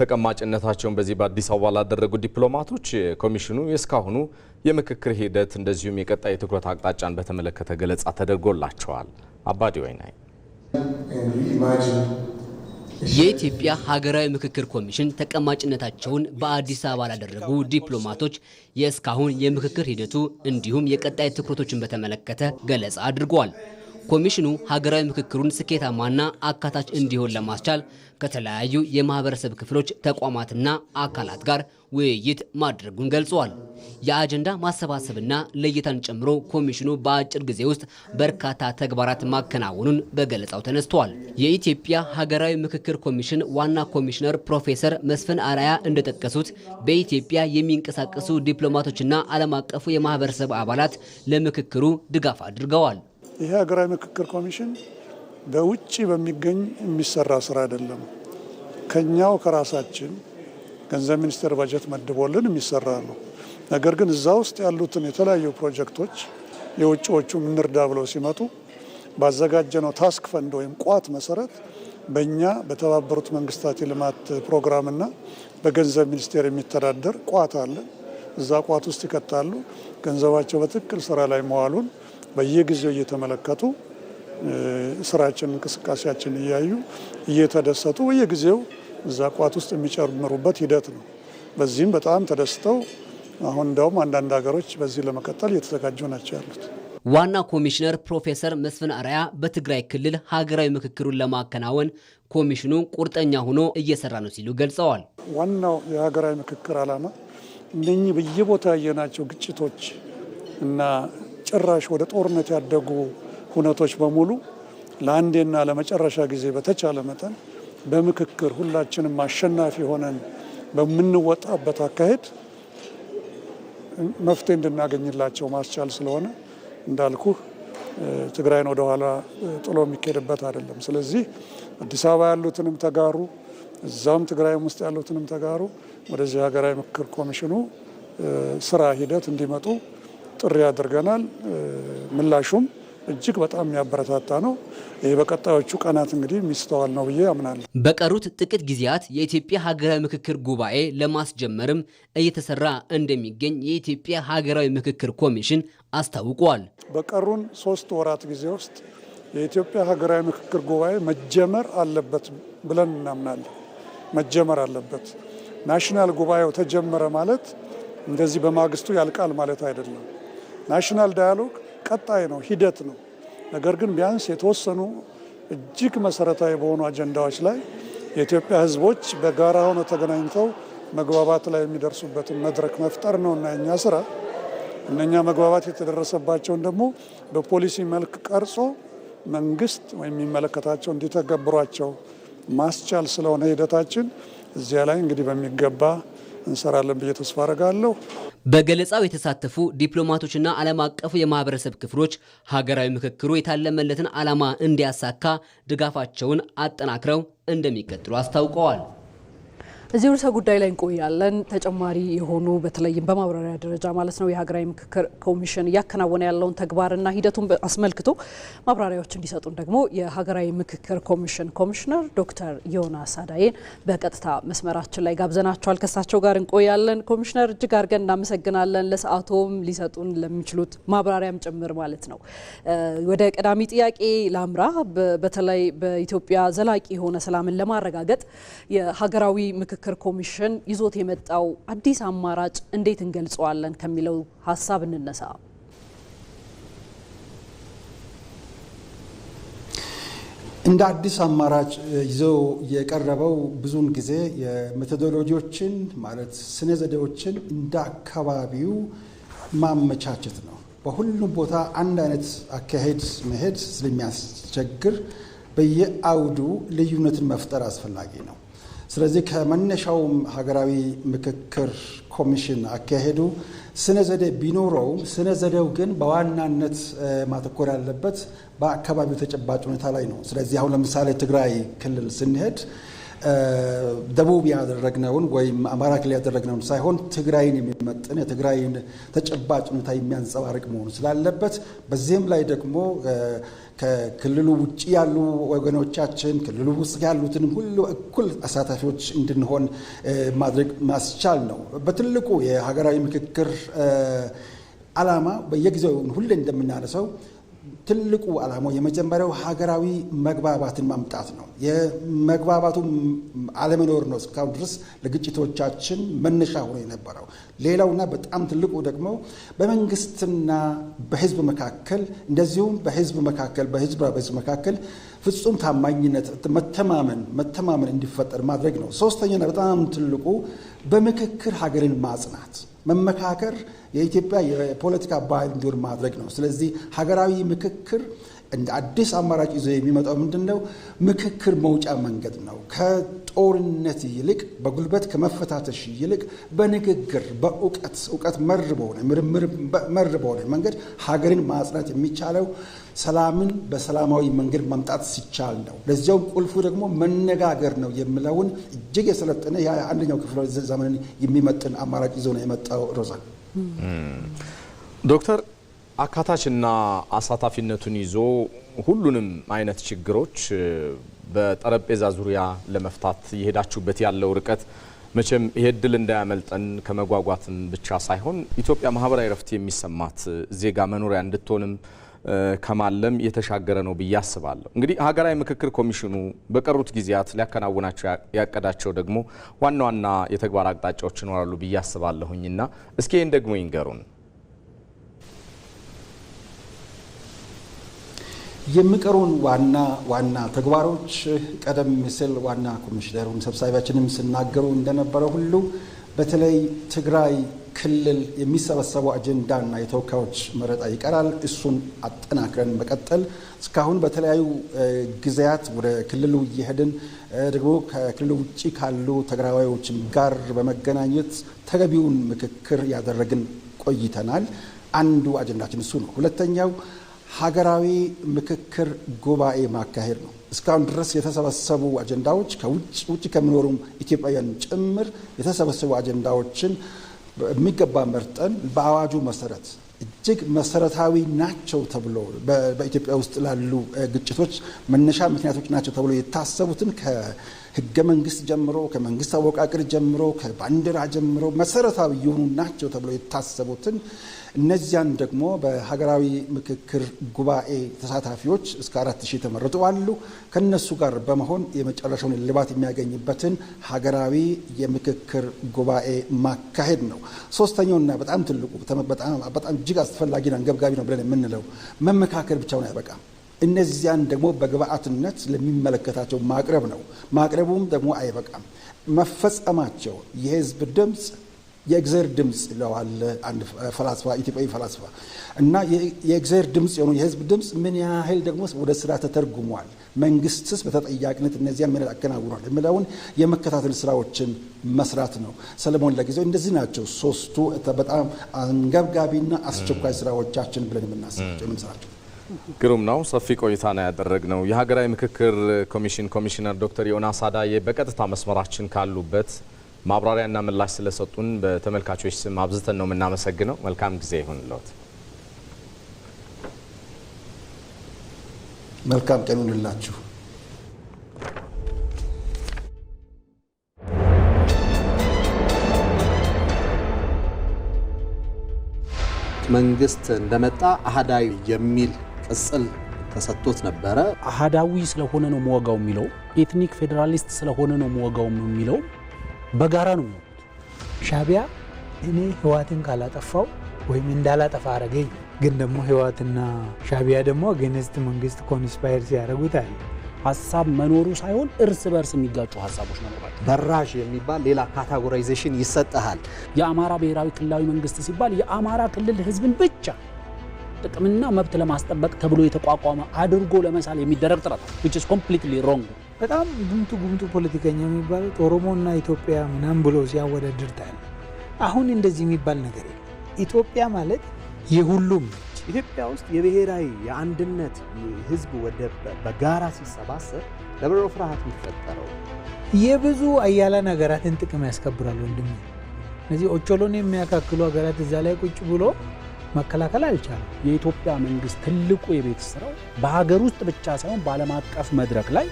ተቀማጭነታቸውን በዚህ በአዲስ አበባ ላደረጉ ዲፕሎማቶች ኮሚሽኑ የእስካሁኑ የምክክር ሂደት እንደዚሁም የቀጣይ ትኩረት አቅጣጫን በተመለከተ ገለጻ ተደርጎላቸዋል። አባዲ ወይናይ የኢትዮጵያ ሀገራዊ ምክክር ኮሚሽን ተቀማጭነታቸውን በአዲስ አበባ ላደረጉ ዲፕሎማቶች የእስካሁን የምክክር ሂደቱ እንዲሁም የቀጣይ ትኩረቶችን በተመለከተ ገለጻ አድርጓል። ኮሚሽኑ ሀገራዊ ምክክሩን ስኬታማና አካታች እንዲሆን ለማስቻል ከተለያዩ የማህበረሰብ ክፍሎች ተቋማትና አካላት ጋር ውይይት ማድረጉን ገልጿል። የአጀንዳ ማሰባሰብና ለይታን ጨምሮ ኮሚሽኑ በአጭር ጊዜ ውስጥ በርካታ ተግባራት ማከናወኑን በገለጻው ተነስቷል። የኢትዮጵያ ሀገራዊ ምክክር ኮሚሽን ዋና ኮሚሽነር ፕሮፌሰር መስፍን አርአያ እንደጠቀሱት በኢትዮጵያ የሚንቀሳቀሱ ዲፕሎማቶችና ዓለም አቀፉ የማህበረሰብ አባላት ለምክክሩ ድጋፍ አድርገዋል። ይህ ሀገራዊ ምክክር ኮሚሽን በውጭ በሚገኝ የሚሰራ ስራ አይደለም። ከኛው ከራሳችን ገንዘብ ሚኒስቴር በጀት መድቦልን የሚሰራ ነው። ነገር ግን እዛ ውስጥ ያሉትን የተለያዩ ፕሮጀክቶች የውጭዎቹ እንርዳ ብለው ሲመጡ ባዘጋጀነው ታስክ ፈንድ ወይም ቋት መሰረት በእኛ በተባበሩት መንግስታት የልማት ፕሮግራምና በገንዘብ ሚኒስቴር የሚተዳደር ቋት አለ። እዛ ቋት ውስጥ ይከታሉ። ገንዘባቸው በትክክል ስራ ላይ መዋሉን በየጊዜው እየተመለከቱ ስራችን እንቅስቃሴያችን እያዩ እየተደሰቱ በየጊዜው እዛ ቋት ውስጥ የሚጨምሩበት ሂደት ነው። በዚህም በጣም ተደስተው አሁን እንደውም አንዳንድ ሀገሮች በዚህ ለመቀጠል እየተዘጋጁ ናቸው ያሉት። ዋና ኮሚሽነር ፕሮፌሰር መስፍን አርአያ በትግራይ ክልል ሀገራዊ ምክክሩን ለማከናወን ኮሚሽኑ ቁርጠኛ ሆኖ እየሰራ ነው ሲሉ ገልጸዋል። ዋናው የሀገራዊ ምክክር ዓላማ እነኚህ በየቦታ ያየናቸው ግጭቶች እና ጭራሽ ወደ ጦርነት ያደጉ ሁነቶች በሙሉ ለአንዴና ለመጨረሻ ጊዜ በተቻለ መጠን በምክክር ሁላችንም አሸናፊ ሆነን በምንወጣበት አካሄድ መፍትሄ እንድናገኝላቸው ማስቻል ስለሆነ እንዳልኩህ ትግራይን ወደ ኋላ ጥሎ የሚካሄድበት አይደለም። ስለዚህ አዲስ አበባ ያሉትንም ተጋሩ፣ እዛም ትግራይም ውስጥ ያሉትንም ተጋሩ ወደዚህ ሀገራዊ ምክክር ኮሚሽኑ ስራ ሂደት እንዲመጡ ጥሪ አድርገናል። ምላሹም እጅግ በጣም የሚያበረታታ ነው። ይህ በቀጣዮቹ ቀናት እንግዲህ የሚስተዋል ነው ብዬ አምናለሁ። በቀሩት ጥቂት ጊዜያት የኢትዮጵያ ሀገራዊ ምክክር ጉባኤ ለማስጀመርም እየተሰራ እንደሚገኝ የኢትዮጵያ ሀገራዊ ምክክር ኮሚሽን አስታውቋል። በቀሩን 3 ወራት ጊዜ ውስጥ የኢትዮጵያ ሀገራዊ ምክክር ጉባኤ መጀመር አለበት ብለን እናምናለን። መጀመር አለበት። ናሽናል ጉባኤው ተጀመረ ማለት እንደዚህ በማግስቱ ያልቃል ማለት አይደለም። ናሽናል ዳያሎግ ቀጣይ ነው፣ ሂደት ነው። ነገር ግን ቢያንስ የተወሰኑ እጅግ መሰረታዊ በሆኑ አጀንዳዎች ላይ የኢትዮጵያ ሕዝቦች በጋራ ሆነው ተገናኝተው መግባባት ላይ የሚደርሱበትን መድረክ መፍጠር ነው እና የኛ ስራ እነኛ መግባባት የተደረሰባቸውን ደግሞ በፖሊሲ መልክ ቀርጾ መንግስት ወይም የሚመለከታቸው እንዲተገብሯቸው ማስቻል ስለሆነ ሂደታችን እዚያ ላይ እንግዲህ በሚገባ እንሰራለን ብዬ ተስፋ አደርጋለሁ። በገለጻው የተሳተፉ ዲፕሎማቶችና ዓለም አቀፉ የማህበረሰብ ክፍሎች ሀገራዊ ምክክሩ የታለመለትን ዓላማ እንዲያሳካ ድጋፋቸውን አጠናክረው እንደሚቀጥሉ አስታውቀዋል። እዚህ ርዕሰ ጉዳይ ላይ እንቆያለን። ተጨማሪ የሆኑ በተለይም በማብራሪያ ደረጃ ማለት ነው የሀገራዊ ምክክር ኮሚሽን እያከናወነ ያለውን ተግባርና ሂደቱን አስመልክቶ ማብራሪያዎች እንዲሰጡን ደግሞ የሀገራዊ ምክክር ኮሚሽን ኮሚሽነር ዶክተር ዮናስ አዳዬን በቀጥታ መስመራችን ላይ ጋብዘናቸዋል። ከሳቸው ጋር እንቆያለን። ኮሚሽነር እጅግ አድርገን እናመሰግናለን። ለሰዓቶም ሊሰጡን ለሚችሉት ማብራሪያም ጭምር ማለት ነው። ወደ ቀዳሚ ጥያቄ ላምራ። በተለይ በኢትዮጵያ ዘላቂ የሆነ ሰላምን ለማረጋገጥ የሀገራዊ ምክክር ኮሚሽን ይዞት የመጣው አዲስ አማራጭ እንዴት እንገልጸዋለን ከሚለው ሀሳብ እንነሳ። እንደ አዲስ አማራጭ ይዘው የቀረበው ብዙውን ጊዜ የሜቶዶሎጂዎችን ማለት ስነ ዘዴዎችን እንደ አካባቢው ማመቻቸት ነው። በሁሉም ቦታ አንድ አይነት አካሄድ መሄድ ስለሚያስቸግር በየአውዱ ልዩነትን መፍጠር አስፈላጊ ነው። ስለዚህ ከመነሻውም ሀገራዊ ምክክር ኮሚሽን አካሄዱ ስነ ዘዴ ቢኖረውም ስነ ዘዴው ግን በዋናነት ማተኮር ያለበት በአካባቢው ተጨባጭ ሁኔታ ላይ ነው። ስለዚህ አሁን ለምሳሌ ትግራይ ክልል ስንሄድ ደቡብ ያደረግነውን ወይም አማራ ክልል ያደረግነውን ሳይሆን ትግራይን የሚመጥን የትግራይን ተጨባጭ ሁኔታ የሚያንጸባርቅ መሆኑ ስላለበት በዚህም ላይ ደግሞ ከክልሉ ውጭ ያሉ ወገኖቻችን ክልሉ ውስጥ ያሉትንም ሁሉ እኩል አሳታፊዎች እንድንሆን ማድረግ ማስቻል ነው። በትልቁ የሀገራዊ ምክክር ዓላማ በየጊዜው ሁሌ እንደምናነሳው ትልቁ ዓላማው የመጀመሪያው ሀገራዊ መግባባትን ማምጣት ነው። የመግባባቱ አለመኖር ነው እስካሁን ድረስ ለግጭቶቻችን መነሻ ሆኖ የነበረው። ሌላውና በጣም ትልቁ ደግሞ በመንግስትና በህዝብ መካከል እንደዚሁም በህዝብ መካከል ፍጹም ታማኝነት፣ መተማመን እንዲፈጠር ማድረግ ነው። ሶስተኛና በጣም ትልቁ በምክክር ሀገርን ማጽናት፣ መመካከር የኢትዮጵያ የፖለቲካ ባህል እንዲሆን ማድረግ ነው። ስለዚህ ሀገራዊ ምክክር እንደ አዲስ አማራጭ ይዞ የሚመጣው ምንድነው? ምክክር መውጫ መንገድ ነው። ከጦርነት ይልቅ በጉልበት ከመፈታተሽ ይልቅ በንግግር በእውቀት መር በሆነ ምርምር መር በሆነ መንገድ ሀገርን ማጽናት የሚቻለው ሰላምን በሰላማዊ መንገድ ማምጣት ሲቻል ነው። ለዚያው ቁልፉ ደግሞ መነጋገር ነው የሚለውን እጅግ የሰለጠነ የአንደኛው ክፍለ ዘመን የሚመጥን አማራጭ ይዞ ነው የመጣው። ሮዛ ዶክተር አካታችና አሳታፊነቱን ይዞ ሁሉንም አይነት ችግሮች በጠረጴዛ ዙሪያ ለመፍታት የሄዳችሁበት ያለው ርቀት መቼም ይሄ ድል እንዳያመልጠን ከመጓጓትን ብቻ ሳይሆን ኢትዮጵያ ማህበራዊ ረፍት የሚሰማት ዜጋ መኖሪያ እንድትሆንም ከማለም የተሻገረ ነው ብዬ አስባለሁ። እንግዲህ ሀገራዊ ምክክር ኮሚሽኑ በቀሩት ጊዜያት ሊያከናውናቸው ያቀዳቸው ደግሞ ዋና ዋና የተግባር አቅጣጫዎች ይኖራሉ ብዬ አስባለሁኝና እስኪ ይህን ደግሞ ይንገሩን። የሚቀሩን ዋና ተግባሮች ቀደም ሲል ዋና ኮሚሽነሩን ሰብሳቢያችንም ሲናገሩ እንደነበረ ሁሉ በተለይ ትግራይ ክልል የሚሰበሰበው አጀንዳና የተወካዮች መረጣ ይቀራል። እሱን አጠናክረን መቀጠል እስካሁን በተለያዩ ጊዜያት ወደ ክልሉ እየሄድን ደግሞ ከክልሉ ውጪ ካሉ ተግራዋዮችም ጋር በመገናኘት ተገቢውን ምክክር ያደረግን ቆይተናል። አንዱ አጀንዳችን እሱ ነው። ሁለተኛው ሀገራዊ ምክክር ጉባኤ ማካሄድ ነው። እስካሁን ድረስ የተሰበሰቡ አጀንዳዎች ከውጭ ከሚኖሩም ኢትዮጵያውያን ጭምር የተሰበሰቡ አጀንዳዎችን በሚገባ መርጠን በአዋጁ መሰረት እጅግ መሰረታዊ ናቸው ተብሎ በኢትዮጵያ ውስጥ ላሉ ግጭቶች መነሻ ምክንያቶች ናቸው ተብሎ የታሰቡትን ከህገ መንግስት ጀምሮ ከመንግስት አወቃቀር ጀምሮ ከባንዲራ ጀምሮ መሰረታዊ የሆኑ ናቸው ተብሎ የታሰቡትን እነዚያን ደግሞ በሀገራዊ ምክክር ጉባኤ ተሳታፊዎች እስከ 4000 ተመረጡ አሉ። ከነሱ ጋር በመሆን የመጨረሻውን ልባት የሚያገኝበትን ሀገራዊ የምክክር ጉባኤ ማካሄድ ነው። ሶስተኛውና በጣም ትልቁ በጣም እጅግ አስፈላጊና አንገብጋቢ ነው ብለን የምንለው መመካከር ብቻውን አይበቃም። እነዚያን ደግሞ በግብአትነት ለሚመለከታቸው ማቅረብ ነው። ማቅረቡም ደግሞ አይበቃም። መፈጸማቸው የህዝብ ድምጽ የእግዚአብሔር ድምጽ ይለዋል አንድ ፈላስፋ ኢትዮጵያዊ ፈላስፋ እና የእግዚአብሔር ድምጽ የሆነው የህዝብ ድምጽ ምን ያህል ደግሞ ወደ ስራ ተተርጉሟል፣ መንግስትስ በተጠያቂነት እነዚያን ምን ያከናውናል የሚለውን የመከታተል ስራዎችን መስራት ነው። ሰለሞን ለጊዜው እንደዚህ ናቸው ሶስቱ በጣም አንገብጋቢና አስቸኳይ ስራዎቻችን ብለን የምንሰራቸው። ግሩም ነው። ሰፊ ቆይታ ነው ያደረግነው። የሀገራዊ ምክክር ኮሚሽን ኮሚሽነር ዶክተር ዮናስ አዳዬ በቀጥታ መስመራችን ካሉበት ማብራሪያና ምላሽ ስለሰጡን በተመልካቾች ስም አብዝተን ነው የምናመሰግነው። መልካም ጊዜ ይሁንልዎት። መልካም ቀን ይሁንላችሁ። መንግስት እንደመጣ አሃዳዊ የሚል ቅጽል ተሰጥቶት ነበረ። አሃዳዊ ስለሆነ ነው መወጋው የሚለው ኤትኒክ ፌዴራሊስት ስለሆነ ነው መወጋው የሚለው በጋራ ነው። ሻቢያ እኔ ህዋትን ካላጠፋው ወይም እንዳላጠፋ አረገኝ፣ ግን ደግሞ ህዋትና ሻቢያ ደግሞ አገንስት መንግስት ኮንስፓየር ሲያደርጉት አለ። ሀሳብ መኖሩ ሳይሆን እርስ በርስ የሚጋጩ ሀሳቦች መኖራቸው በራሽ የሚባል ሌላ ካታጎራይዜሽን ይሰጣል። የአማራ ብሔራዊ ክልላዊ መንግስት ሲባል የአማራ ክልል ህዝብን ብቻ ጥቅምና መብት ለማስጠበቅ ተብሎ የተቋቋመ አድርጎ ለመሳል የሚደረግ ጥረት which is completely wrong። በጣም ጉምቱ ፖለቲከኛ የሚባለው ኦሮሞና ኢትዮጵያ ምናምን ብሎ ሲያወዳድር ታያል። አሁን እንደዚህ የሚባል ነገር የለም። ኢትዮጵያ ማለት የሁሉም ነች። ኢትዮጵያ ውስጥ የብሔራዊ የአንድነት ህዝብ ወደ በጋራ ሲሰባሰብ ለብሮ ፍርሃት የሚፈጠረው የብዙ አያላን ሀገራትን ጥቅም ያስከብራል ወንድም። እነዚህ ኦቾሎን የሚያካክሉ ሀገራት እዛ ላይ ቁጭ ብሎ መከላከል አልቻለም። የኢትዮጵያ መንግስት ትልቁ የቤት ስራው በሀገር ውስጥ ብቻ ሳይሆን በዓለም አቀፍ መድረክ ላይ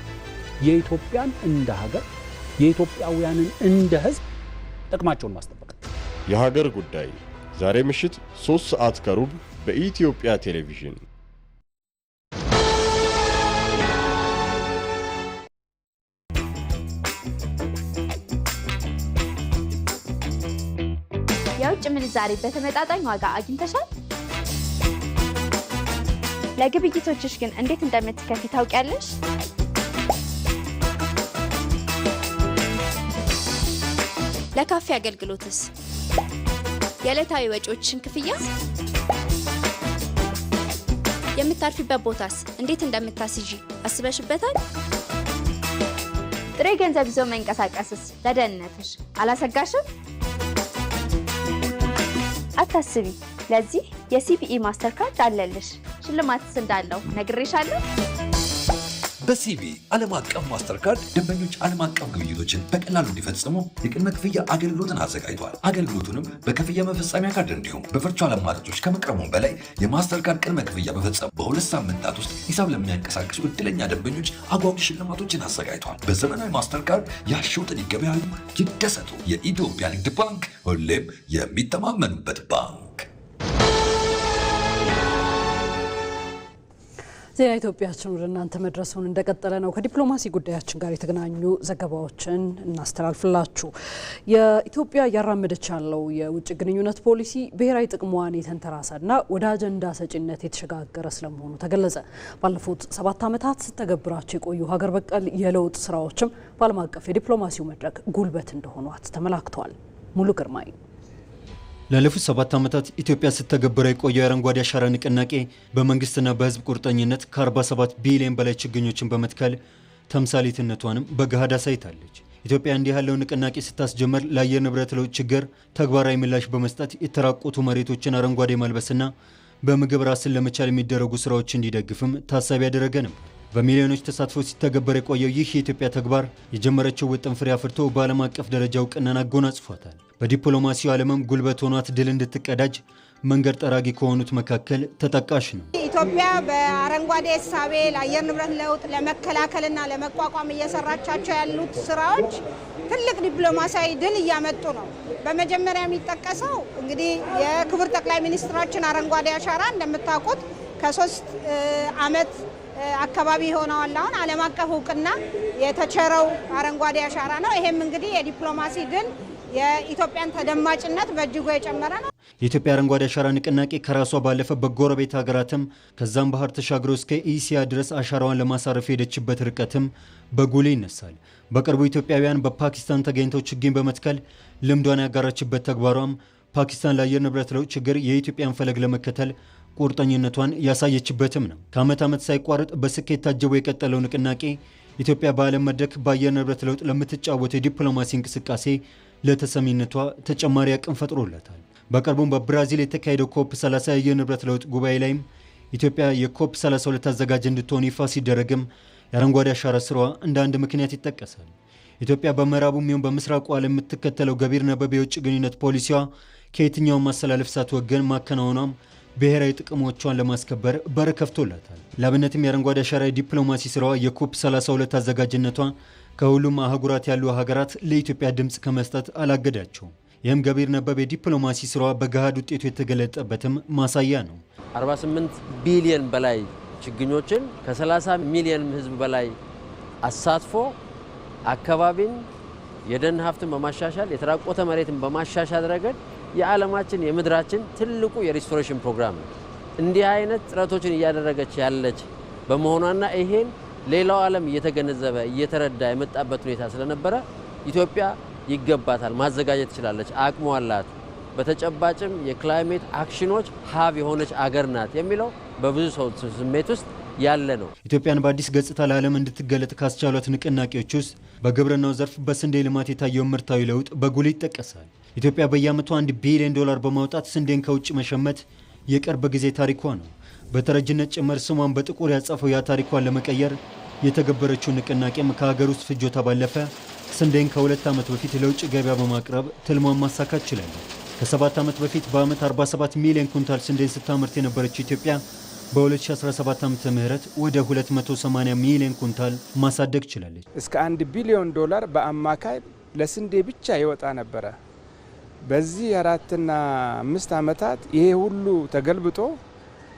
የኢትዮጵያን እንደ ሀገር የኢትዮጵያውያንን እንደ ህዝብ ጥቅማቸውን ማስጠበቅ። የሀገር ጉዳይ ዛሬ ምሽት 3 ሰዓት ከሩብ በኢትዮጵያ ቴሌቪዥን። የውጭ ምንዛሬ በተመጣጣኝ ዋጋ አግኝተሻል? ለግብይቶችሽ ግን እንዴት እንደምትከፊ ታውቂያለሽ? ለካፌ አገልግሎትስ የዕለታዊ ወጪዎችን ክፍያ? የምታርፊበት ቦታስ እንዴት እንደምታስይዢ አስበሽበታል? ጥሬ ገንዘብ ይዞ መንቀሳቀስስ ለደህንነትሽ አላሰጋሽም? አታስቢ፣ ለዚህ የሲቢኢ ማስተር ካርድ አለልሽ። ሽልማትስ እንዳለው ነግሬሻለሁ። በሲቢኢ ዓለም አቀፍ ማስተር ካርድ ደንበኞች ዓለም አቀፍ ግብይቶችን በቀላሉ እንዲፈጽሙ የቅድመ ክፍያ አገልግሎትን አዘጋጅቷል። አገልግሎቱንም በክፍያ መፈጸሚያ ካርድ እንዲሁም በቨርቹዋል አማራጮች ከመቅረቡም በላይ የማስተር ካርድ ቅድመ ክፍያ በፈጸሙ በ2 ሳምንታት ውስጥ ሂሳብ ለሚያንቀሳቅሱ እድለኛ ደንበኞች አጓጊ ሽልማቶችን አዘጋጅቷል። በዘመናዊ ማስተር ካርድ ያሸውትን ይገበያሉ፣ ይደሰቱ። የኢትዮጵያ ንግድ ባንክ ሁሌም የሚተማመኑበት ባንክ። ዜና ኢትዮጵያችን ወደ እናንተ መድረሱን እንደቀጠለ ነው። ከዲፕሎማሲ ጉዳያችን ጋር የተገናኙ ዘገባዎችን እናስተላልፍላችሁ። የኢትዮጵያ እያራመደች ያለው የውጭ ግንኙነት ፖሊሲ ብሔራዊ ጥቅሟን የተንተራሰና ወደ አጀንዳ ሰጪነት የተሸጋገረ ስለመሆኑ ተገለጸ። ባለፉት 7 ዓመታት ስተገብራቸው የቆዩ ሀገር በቀል የለውጥ ስራዎችም በዓለም አቀፍ የዲፕሎማሲው መድረክ ጉልበት እንደሆኗት ተመላክቷል። ሙሉ ግርማይ ላለፉት 7 ዓመታት ኢትዮጵያ ስተገብረው የቆየው የአረንጓዴ አሻራ ንቅናቄ በመንግስትና በህዝብ ቁርጠኝነት ከ47 ቢሊዮን በላይ ችግኞችን በመትከል ተምሳሌትነቷንም በገሃድ አሳይታለች። ኢትዮጵያ እንዲህ ያለው ንቅናቄ ስታስጀምር ለአየር ንብረት ለውጥ ችግር ተግባራዊ ምላሽ በመስጠት የተራቆቱ መሬቶችን አረንጓዴ ማልበስና በምግብ ራስን ለመቻል የሚደረጉ ስራዎች እንዲደግፍም ታሳቢ ያደረገ ነበር። በሚሊዮኖች ተሳትፎ ሲተገበር የቆየው ይህ የኢትዮጵያ ተግባር የጀመረችው ውጥን ፍሬ አፍርቶ በዓለም አቀፍ ደረጃ እውቅናን አጎናጽፏታል። በዲፕሎማሲው ዓለምም ጉልበት ሆኗት ድል እንድትቀዳጅ መንገድ ጠራጊ ከሆኑት መካከል ተጠቃሽ ነው። ኢትዮጵያ በአረንጓዴ እሳቤ ለአየር ንብረት ለውጥ ለመከላከልና ለመቋቋም እየሰራቻቸው ያሉት ስራዎች ትልቅ ዲፕሎማሲያዊ ድል እያመጡ ነው። በመጀመሪያ የሚጠቀሰው እንግዲህ የክቡር ጠቅላይ ሚኒስትራችን አረንጓዴ አሻራ እንደምታውቁት ከ3 ዓመት አካባቢ ሆነዋል። አሁን ዓለም አቀፍ እውቅና የተቸረው አረንጓዴ አሻራ ነው። ይሄም እንግዲህ የዲፕሎማሲ ድል የኢትዮጵያን ተደማጭነት በእጅጉ የጨመረ ነው። የኢትዮጵያ አረንጓዴ አሻራ ንቅናቄ ከራሷ ባለፈ በጎረቤት ሀገራትም ከዛም ባህር ተሻግሮ እስከ እስያ ድረስ አሻራዋን ለማሳረፍ የሄደችበት ርቀትም በጉልህ ይነሳል። በቅርቡ ኢትዮጵያውያን በፓኪስታን ተገኝተው ችግኝ በመትከል ልምዷን ያጋራችበት ተግባሯም ፓኪስታን ለአየር ንብረት ለውጥ ችግር የኢትዮጵያን ፈለግ ለመከተል ቁርጠኝነቷን ያሳየችበትም ነው። ከዓመት ዓመት ሳይቋረጥ በስኬት ታጅቦ የቀጠለው ንቅናቄ ኢትዮጵያ በዓለም መድረክ በአየር ንብረት ለውጥ ለምትጫወተው የዲፕሎማሲ እንቅስቃሴ ለተሰሚነቷ ተጨማሪ አቅም ፈጥሮላታል። በቅርቡም በብራዚል የተካሄደው ኮፕ 30 የአየር ንብረት ለውጥ ጉባኤ ላይም ኢትዮጵያ የኮፕ 32 አዘጋጅ እንድትሆን ይፋ ሲደረግም የአረንጓዴ አሻራ ስራዋ እንደ አንድ ምክንያት ይጠቀሳል። ኢትዮጵያ በምዕራቡም ይሁን በምስራቁ ዓለም የምትከተለው ገቢር ነበብ የውጭ ግንኙነት ፖሊሲዋ ከየትኛውም ማስተላለፍ ሳትወገን ማከናወኗም ብሔራዊ ጥቅሞቿን ለማስከበር በር ከፍቶላታል። ለአብነትም የአረንጓዴ አሻራ ዲፕሎማሲ ስራዋ የኮፕ 32 አዘጋጅነቷ ከሁሉም አህጉራት ያሉ ሀገራት ለኢትዮጵያ ድምፅ ከመስጠት አላገዳቸውም። ይህም ገቢር ነበብ የዲፕሎማሲ ስራዋ በገሃድ ውጤቱ የተገለጠበትም ማሳያ ነው። 48 ቢሊዮን በላይ ችግኞችን ከ30 ሚሊዮን ህዝብ በላይ አሳትፎ አካባቢን የደን ሀብትን በማሻሻል የተራቆተ መሬትን በማሻሻል ረገድ የዓለማችን የምድራችን ትልቁ የሪስቶሬሽን ፕሮግራም ነው። እንዲህ አይነት ጥረቶችን እያደረገች ያለች በመሆኗና ይሄን ሌላው ዓለም እየተገነዘበ እየተረዳ የመጣበት ሁኔታ ስለነበረ ኢትዮጵያ ይገባታል፣ ማዘጋጀት ትችላለች፣ አቅሟ አላት፣ በተጨባጭም የክላይሜት አክሽኖች ሀብ የሆነች አገር ናት የሚለው በብዙ ሰው ስሜት ውስጥ ያለ ነው። ኢትዮጵያን በአዲስ ገጽታ ለዓለም እንድትገለጥ ካስቻሏት ንቅናቄዎች ውስጥ በግብርናው ዘርፍ በስንዴ ልማት የታየው ምርታዊ ለውጥ በጉልህ ይጠቀሳል። ኢትዮጵያ በየዓመቱ $1 ቢሊዮን በማውጣት ስንዴን ከውጭ መሸመት የቅርብ ጊዜ ታሪኳ ነው። በተረጅነት ጭምር ስሟን በጥቁር ያጻፈው ያ ታሪኳን ለመቀየር የተገበረችው ንቅናቄም ከሀገር ውስጥ ፍጆታ ባለፈ ስንዴን ከ2 ዓመት በፊት ለውጭ ገበያ በማቅረብ ትልሟን ማሳካት ችላለች። ከ7 ዓመት በፊት በዓመት 47 ሚሊዮን ኩንታል ስንዴን ስታመርት የነበረችው ኢትዮጵያ በ2017 ዓመተ ምህረት ወደ 280 ሚሊዮን ኩንታል ማሳደግ ችላለች። እስከ $1 ቢሊዮን በአማካይ ለስንዴ ብቻ ይወጣ ነበረ። በዚህ 4 እና 5 ዓመታት ይሄ ሁሉ ተገልብጦ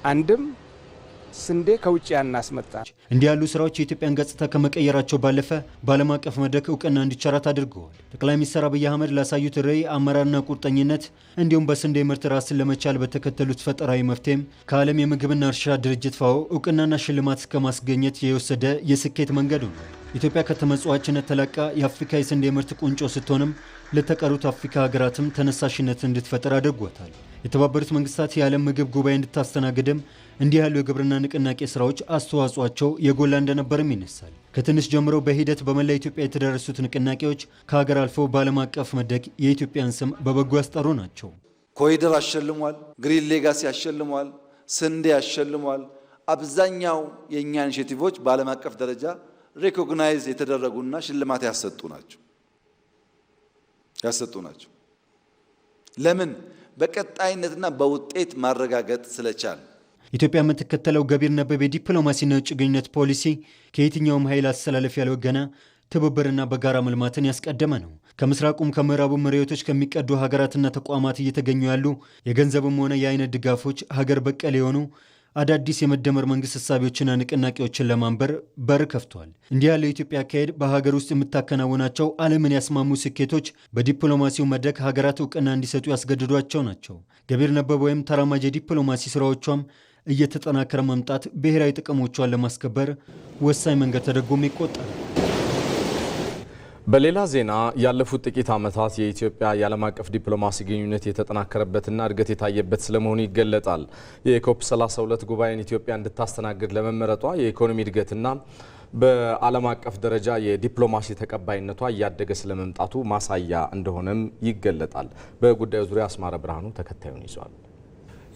አንድም ስንዴ ከውጭ ያናስመጣ። እንዲህ ያሉ ስራዎች የኢትዮጵያን ገጽታ ከመቀየራቸው ባለፈ በዓለም አቀፍ መድረክ እውቅና እንዲቸራት አድርገዋል። ጠቅላይ ሚኒስትር አብይ አህመድ ላሳዩት ርዕይ፣ አመራርና ቁርጠኝነት እንዲሁም በስንዴ ምርት ራስን ለመቻል በተከተሉት ፈጠራዊ መፍትሄም ከዓለም የምግብና እርሻ ድርጅት ፋኦ እውቅናና ሽልማት እስከ ማስገኘት የወሰደ የስኬት መንገድ ነው። ኢትዮጵያ ከተመጽዋችነት ተላቃ የአፍሪካ የስንዴ ምርት ቁንጮ ስትሆንም ለተቀሩት አፍሪካ ሀገራትም ተነሳሽነት እንድትፈጠር አድርጓታል። የተባበሩት መንግስታት የዓለም ምግብ ጉባኤ እንድታስተናግድም እንዲህ ያሉ የግብርና ንቅናቄ ስራዎች አስተዋጽኦአቸው የጎላ እንደነበርም ይነሳል። ከትንሽ ጀምሮ በሂደት በመላ ኢትዮጵያ የተደረሱት ንቅናቄዎች ከሀገር አልፈው በዓለም አቀፍ መድረክ የኢትዮጵያን ስም በበጎ ያስጠሩ ናቸው። ኮሪደር አሸልሟል፣ ግሪን ሌጋሲ አሸልሟል፣ ስንዴ አሸልሟል። አብዛኛው የእኛ ኢኒሼቲቮች በዓለም አቀፍ ደረጃ ሪኮግናይዝ የተደረጉና ሽልማት ያሰጡ ናቸው። ለምን? በቀጣይነትና በውጤት ማረጋገጥ ስለቻል። ኢትዮጵያ የምትከተለው ገቢር ነበብ የዲፕሎማሲና የውጭ ግንኙነት ፖሊሲ ከየትኛውም ኃይል አሰላለፍ ያልወገነ ትብብርና በጋራ መልማትን ያስቀደመ ነው። ከምስራቁም ከምዕራቡ መሪዎቶች ከሚቀዱ ሀገራትና ተቋማት እየተገኙ ያሉ የገንዘብም ሆነ የአይነት ድጋፎች ሀገር በቀል የሆኑ አዳዲስ የመደመር መንግስት እሳቤዎችና ንቅናቄዎችን ለማንበር በር ከፍቷል። እንዲህ ያለው የኢትዮጵያ አካሄድ በሀገር ውስጥ የምታከናውናቸው ዓለምን ያስማሙ ስኬቶች በዲፕሎማሲው መድረክ ሀገራት እውቅና እንዲሰጡ ያስገድዷቸው ናቸው። ገቢር ነበብ ወይም ተራማጅ የዲፕሎማሲ ስራዎቿም እየተጠናከረ መምጣት ብሔራዊ ጥቅሞቿን ለማስከበር ወሳኝ መንገድ ተደርጎም ይቆጠራል። በሌላ ዜና ያለፉት ጥቂት ዓመታት የኢትዮጵያ የዓለም አቀፍ ዲፕሎማሲ ግንኙነት የተጠናከረበትና እድገት የታየበት ስለመሆኑ ይገለጣል። የኮፕ 32 ጉባኤን ኢትዮጵያ እንድታስተናግድ ለመመረጧ የኢኮኖሚ እድገትና በዓለም አቀፍ ደረጃ የዲፕሎማሲ ተቀባይነቷ እያደገ ስለመምጣቱ ማሳያ እንደሆነም ይገለጣል። በጉዳዩ ዙሪያ አስማረ ብርሃኑ ተከታዩን ይዟል።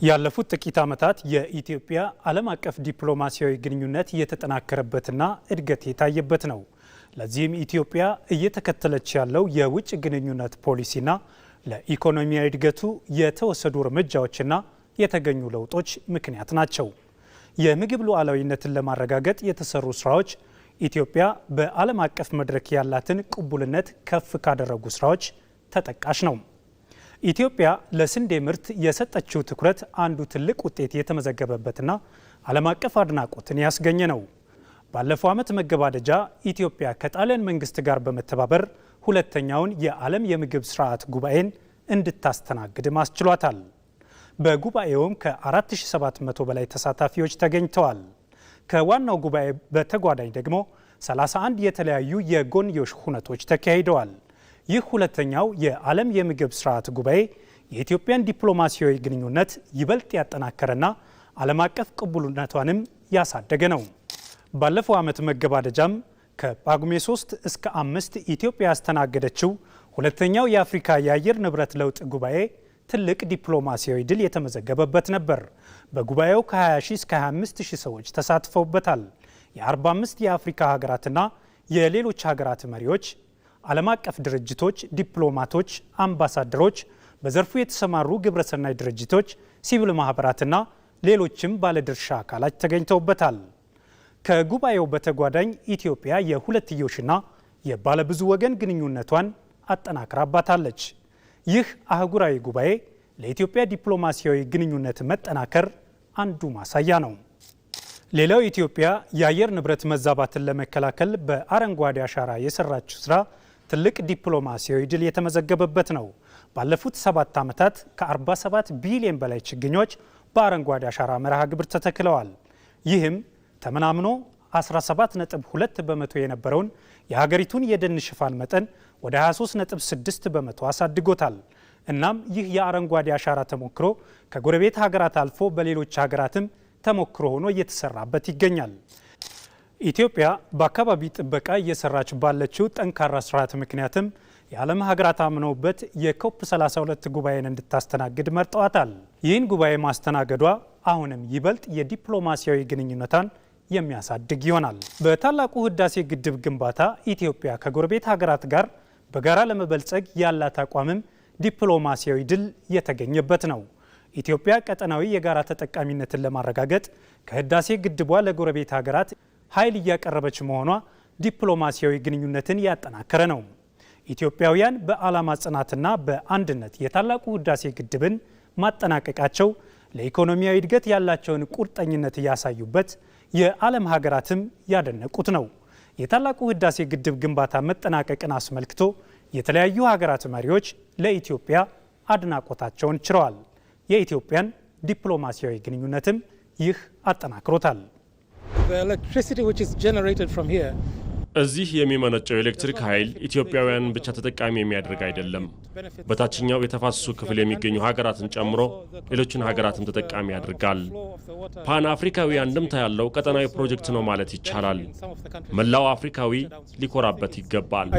ያለፉት ጥቂት ዓመታት የኢትዮጵያ ዓለም አቀፍ ዲፕሎማሲያዊ ግንኙነት የተጠናከረበትና እድገት የታየበት ነው። ለዚህም ኢትዮጵያ እየተከተለች ያለው የውጭ ግንኙነት ፖሊሲና ለኢኮኖሚያዊ እድገቱ የተወሰዱ እርምጃዎችና የተገኙ ለውጦች ምክንያት ናቸው። የምግብ ሉዓላዊነትን ለማረጋገጥ የተሰሩ ስራዎች ኢትዮጵያ በዓለም አቀፍ መድረክ ያላትን ቅቡልነት ከፍ ካደረጉ ስራዎች ተጠቃሽ ነው። ኢትዮጵያ ለስንዴ ምርት የሰጠችው ትኩረት አንዱ ትልቅ ውጤት የተመዘገበበትና ዓለም አቀፍ አድናቆትን ያስገኘ ነው። ባለፈው ዓመት መገባደጃ ኢትዮጵያ ከጣሊያን መንግስት ጋር በመተባበር ሁለተኛውን የዓለም የምግብ ስርዓት ጉባኤን እንድታስተናግድ ማስችሏታል። በጉባኤውም ከ4700 በላይ ተሳታፊዎች ተገኝተዋል። ከዋናው ጉባኤ በተጓዳኝ ደግሞ 31 የተለያዩ የጎንዮሽ ሁነቶች ተካሂደዋል። ይህ ሁለተኛው የዓለም የምግብ ስርዓት ጉባኤ የኢትዮጵያን ዲፕሎማሲያዊ ግንኙነት ይበልጥ ያጠናከረና ዓለም አቀፍ ቅቡልነቷንም ያሳደገ ነው። ባለፈው ዓመት መገባደጃም ከጳጉሜ 3 እስከ 5 ኢትዮጵያ ያስተናገደችው ሁለተኛው የአፍሪካ የአየር ንብረት ለውጥ ጉባኤ ትልቅ ዲፕሎማሲያዊ ድል የተመዘገበበት ነበር። በጉባኤው ከ20 እስከ 25 ሰዎች ተሳትፈውበታል። የ45 የአፍሪካ ሀገራትና የሌሎች ሀገራት መሪዎች፣ ዓለም አቀፍ ድርጅቶች፣ ዲፕሎማቶች፣ አምባሳደሮች፣ በዘርፉ የተሰማሩ ግብረሰናይ ድርጅቶች፣ ሲቪል ማህበራትና ሌሎችም ባለድርሻ አካላት ተገኝተውበታል። ከጉባኤው በተጓዳኝ ኢትዮጵያ የሁለትዮሽና የባለብዙ ወገን ግንኙነቷን አጠናክራባታለች። ይህ አህጉራዊ ጉባኤ ለኢትዮጵያ ዲፕሎማሲያዊ ግንኙነት መጠናከር አንዱ ማሳያ ነው። ሌላው ኢትዮጵያ የአየር ንብረት መዛባትን ለመከላከል በአረንጓዴ አሻራ የሰራችው ስራ ትልቅ ዲፕሎማሲያዊ ድል የተመዘገበበት ነው። ባለፉት 7 ዓመታት ከ47 ቢሊዮን በላይ ችግኞች በአረንጓዴ አሻራ መርሃ ግብር ተተክለዋል። ይህም ተመናምኖ 17.2 በመቶ የነበረውን የሀገሪቱን የደን ሽፋን መጠን ወደ 23.6 በመቶ አሳድጎታል። እናም ይህ የአረንጓዴ አሻራ ተሞክሮ ከጎረቤት ሀገራት አልፎ በሌሎች ሀገራትም ተሞክሮ ሆኖ እየተሰራበት ይገኛል። ኢትዮጵያ በአካባቢ ጥበቃ እየሰራች ባለችው ጠንካራ ስርዓት ምክንያትም የዓለም ሀገራት አምነውበት የኮፕ 32 ጉባኤን እንድታስተናግድ መርጠዋታል። ይህን ጉባኤ ማስተናገዷ አሁንም ይበልጥ የዲፕሎማሲያዊ ግንኙነታን የሚያሳድግ ይሆናል። በታላቁ ህዳሴ ግድብ ግንባታ ኢትዮጵያ ከጎረቤት ሀገራት ጋር በጋራ ለመበልጸግ ያላት አቋምም ዲፕሎማሲያዊ ድል የተገኘበት ነው። ኢትዮጵያ ቀጠናዊ የጋራ ተጠቃሚነትን ለማረጋገጥ ከህዳሴ ግድቧ ለጎረቤት ሀገራት ኃይል እያቀረበች መሆኗ ዲፕሎማሲያዊ ግንኙነትን ያጠናከረ ነው። ኢትዮጵያውያን በዓላማ ጽናትና በአንድነት የታላቁ ህዳሴ ግድብን ማጠናቀቃቸው ለኢኮኖሚያዊ እድገት ያላቸውን ቁርጠኝነት ያሳዩበት፣ የዓለም ሀገራትም ያደነቁት ነው። የታላቁ ህዳሴ ግድብ ግንባታ መጠናቀቅን አስመልክቶ የተለያዩ ሀገራት መሪዎች ለኢትዮጵያ አድናቆታቸውን ችረዋል። የኢትዮጵያን ዲፕሎማሲያዊ ግንኙነትም ይህ አጠናክሮታል። እዚህ የሚመነጨው ኤሌክትሪክ ኃይል ኢትዮጵያውያን ብቻ ተጠቃሚ የሚያደርግ አይደለም። በታችኛው የተፋሰሱ ክፍል የሚገኙ ሀገራትን ጨምሮ ሌሎችን ሀገራትም ተጠቃሚ ያደርጋል። ፓን አፍሪካዊ አንድምታ ያለው ቀጠናዊ ፕሮጀክት ነው ማለት ይቻላል። መላው አፍሪካዊ ሊኮራበት ይገባል።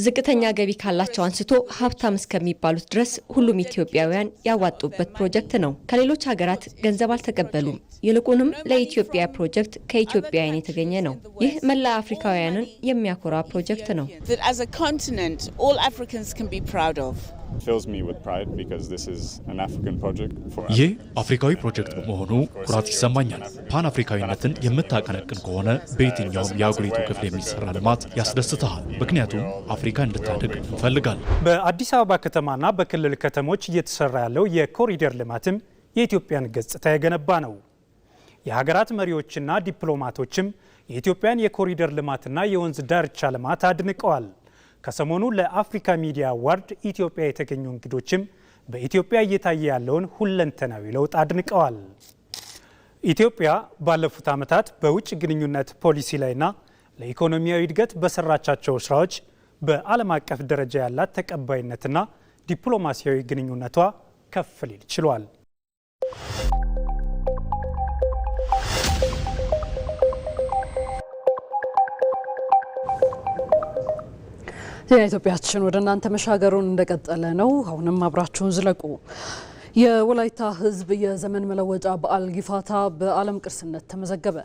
ዝቅተኛ ገቢ ካላቸው አንስቶ ሀብታም እስከሚባሉት ድረስ ሁሉም ኢትዮጵያውያን ያዋጡበት ፕሮጀክት ነው። ከሌሎች ሀገራት ገንዘብ አልተቀበሉም። ይልቁንም ለኢትዮጵያ ፕሮጀክት ከኢትዮጵያውያን የተገኘ ነው። ይህ መላ አፍሪካውያንን የሚያኮራ ፕሮጀክት ነው። ይህ አፍሪካዊ ፕሮጀክት በመሆኑ ኩራት ይሰማኛል። ፓን አፍሪካዊነትን የምታቀነቅን ከሆነ በየትኛውም የአህጉሪቱ ክፍል የሚሰራ ልማት ያስደስትሃል። ምክንያቱም አፍሪካ እንድታድግ እንፈልጋለን። በአዲስ አበባ ከተማና በክልል ከተሞች እየተሰራ ያለው የኮሪደር ልማትም የኢትዮጵያን ገጽታ የገነባ ነው። የሀገራት መሪዎችና ዲፕሎማቶችም የኢትዮጵያን የኮሪደር ልማትና የወንዝ ዳርቻ ልማት አድንቀዋል። ከሰሞኑ ለአፍሪካ ሚዲያ አዋርድ ኢትዮጵያ የተገኙ እንግዶችም በኢትዮጵያ እየታየ ያለውን ሁለንተናዊ ለውጥ አድንቀዋል። ኢትዮጵያ ባለፉት ዓመታት በውጭ ግንኙነት ፖሊሲ ላይና ለኢኮኖሚያዊ እድገት በሰራቻቸው ስራዎች በዓለም አቀፍ ደረጃ ያላት ተቀባይነትና ዲፕሎማሲያዊ ግንኙነቷ ከፍ ሊል ችሏል። የኢትዮጵያችን ወደ እናንተ መሻገሩን እንደቀጠለ ነው። አሁንም አብራችሁን ዝለቁ። የወላይታ ሕዝብ የዘመን መለወጫ በዓል ጊፋታ በዓለም ቅርስነት ተመዘገበ።